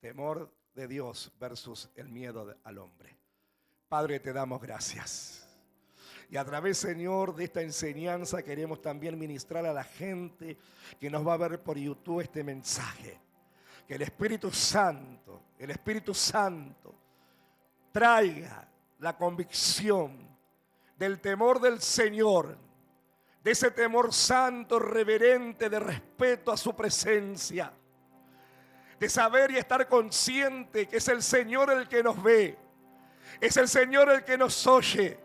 Speaker 1: Temor de Dios versus el miedo al hombre. Padre, te damos gracias. Y a través, Señor, de esta enseñanza queremos también ministrar a la gente que nos va a ver por YouTube este mensaje. Que el Espíritu Santo traiga la convicción del temor del Señor, de ese temor santo, reverente, de respeto a su presencia, de saber y estar consciente que es el Señor el que nos ve, es el Señor el que nos oye,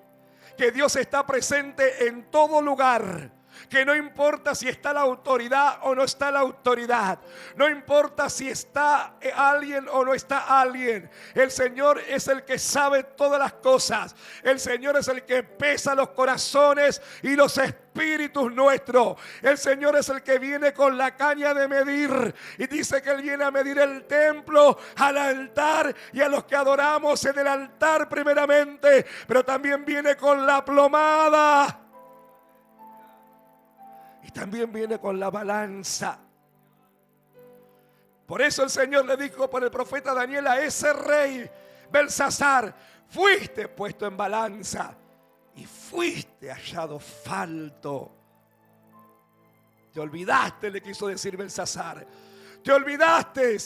Speaker 1: que Dios está presente en todo lugar. Que no importa si está la autoridad o no está la autoridad. No importa si está alguien o no está alguien. El Señor es el que sabe todas las cosas. El Señor es el que pesa los corazones y los espíritus nuestros. El Señor es el que viene con la caña de medir. Y dice que Él viene a medir el templo, al altar y a los que adoramos en el altar primeramente. Pero también viene con la plomada. Y también viene con la balanza. Por eso el Señor le dijo por el profeta Daniel a ese rey Belsasar: fuiste puesto en balanza y fuiste hallado falto. Te olvidaste, le quiso decir Belsasar. Te olvidaste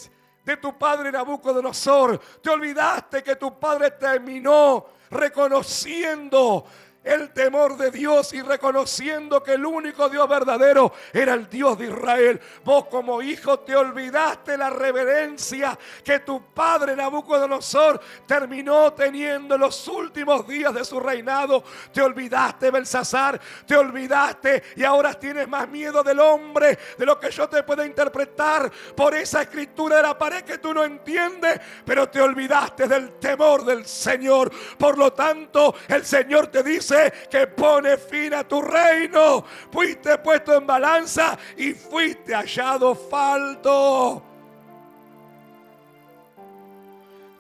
Speaker 1: de tu padre Nabucodonosor. Te olvidaste que tu padre terminó reconociendo el temor de Dios y reconociendo que el único Dios verdadero era el Dios de Israel. Vos como hijo te olvidaste la reverencia que tu padre Nabucodonosor terminó teniendo en los últimos días de su reinado. Te olvidaste, Belsasar, te olvidaste y ahora tienes más miedo del hombre de lo que yo te pueda interpretar por esa escritura de la pared que tú no entiendes, pero te olvidaste del temor del Señor. Por lo tanto, el Señor te dice que pone fin a tu reino. Fuiste puesto en balanza y fuiste hallado falto.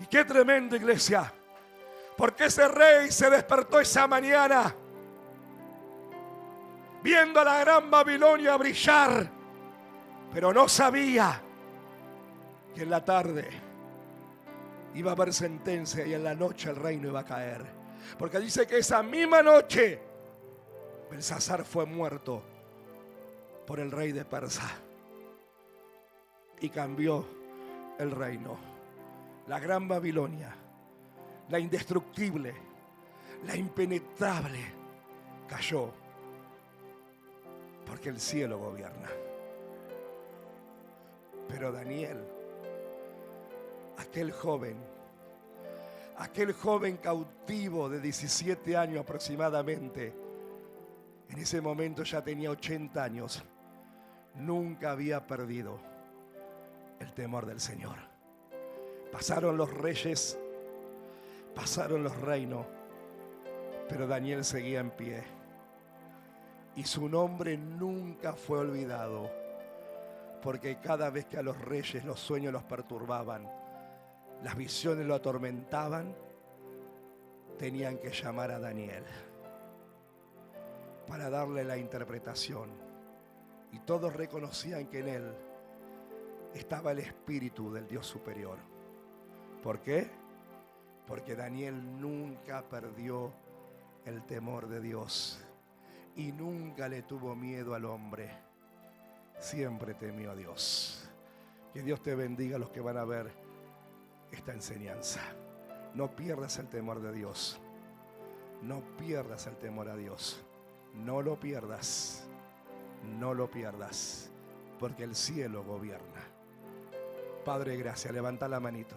Speaker 1: Y qué tremendo, iglesia, porque ese rey se despertó esa mañana viendo a la gran Babilonia brillar, pero no sabía que en la tarde iba a haber sentencia y en la noche el reino iba a caer. Porque dice que esa misma noche Belsasar fue muerto por el rey de Persia y cambió el reino. La gran Babilonia, la indestructible, la impenetrable, cayó porque el cielo gobierna. Pero Daniel, aquel joven cautivo de 17 años aproximadamente, en ese momento ya tenía 80 años, nunca había perdido el temor del Señor. Pasaron los reyes, pasaron los reinos, pero Daniel seguía en pie. Y su nombre nunca fue olvidado, porque cada vez que a los reyes los sueños los perturbaban, las visiones lo atormentaban, tenían que llamar a Daniel para darle la interpretación. Y todos reconocían que en él estaba el espíritu del Dios superior. ¿Por qué? Porque Daniel nunca perdió el temor de Dios y nunca le tuvo miedo al hombre. Siempre temió a Dios. Que Dios te bendiga a los que van a ver esta enseñanza. No pierdas el temor de Dios. No pierdas el temor a Dios. No lo pierdas. No lo pierdas. Porque el cielo gobierna. Padre, gracias. Levanta la manito.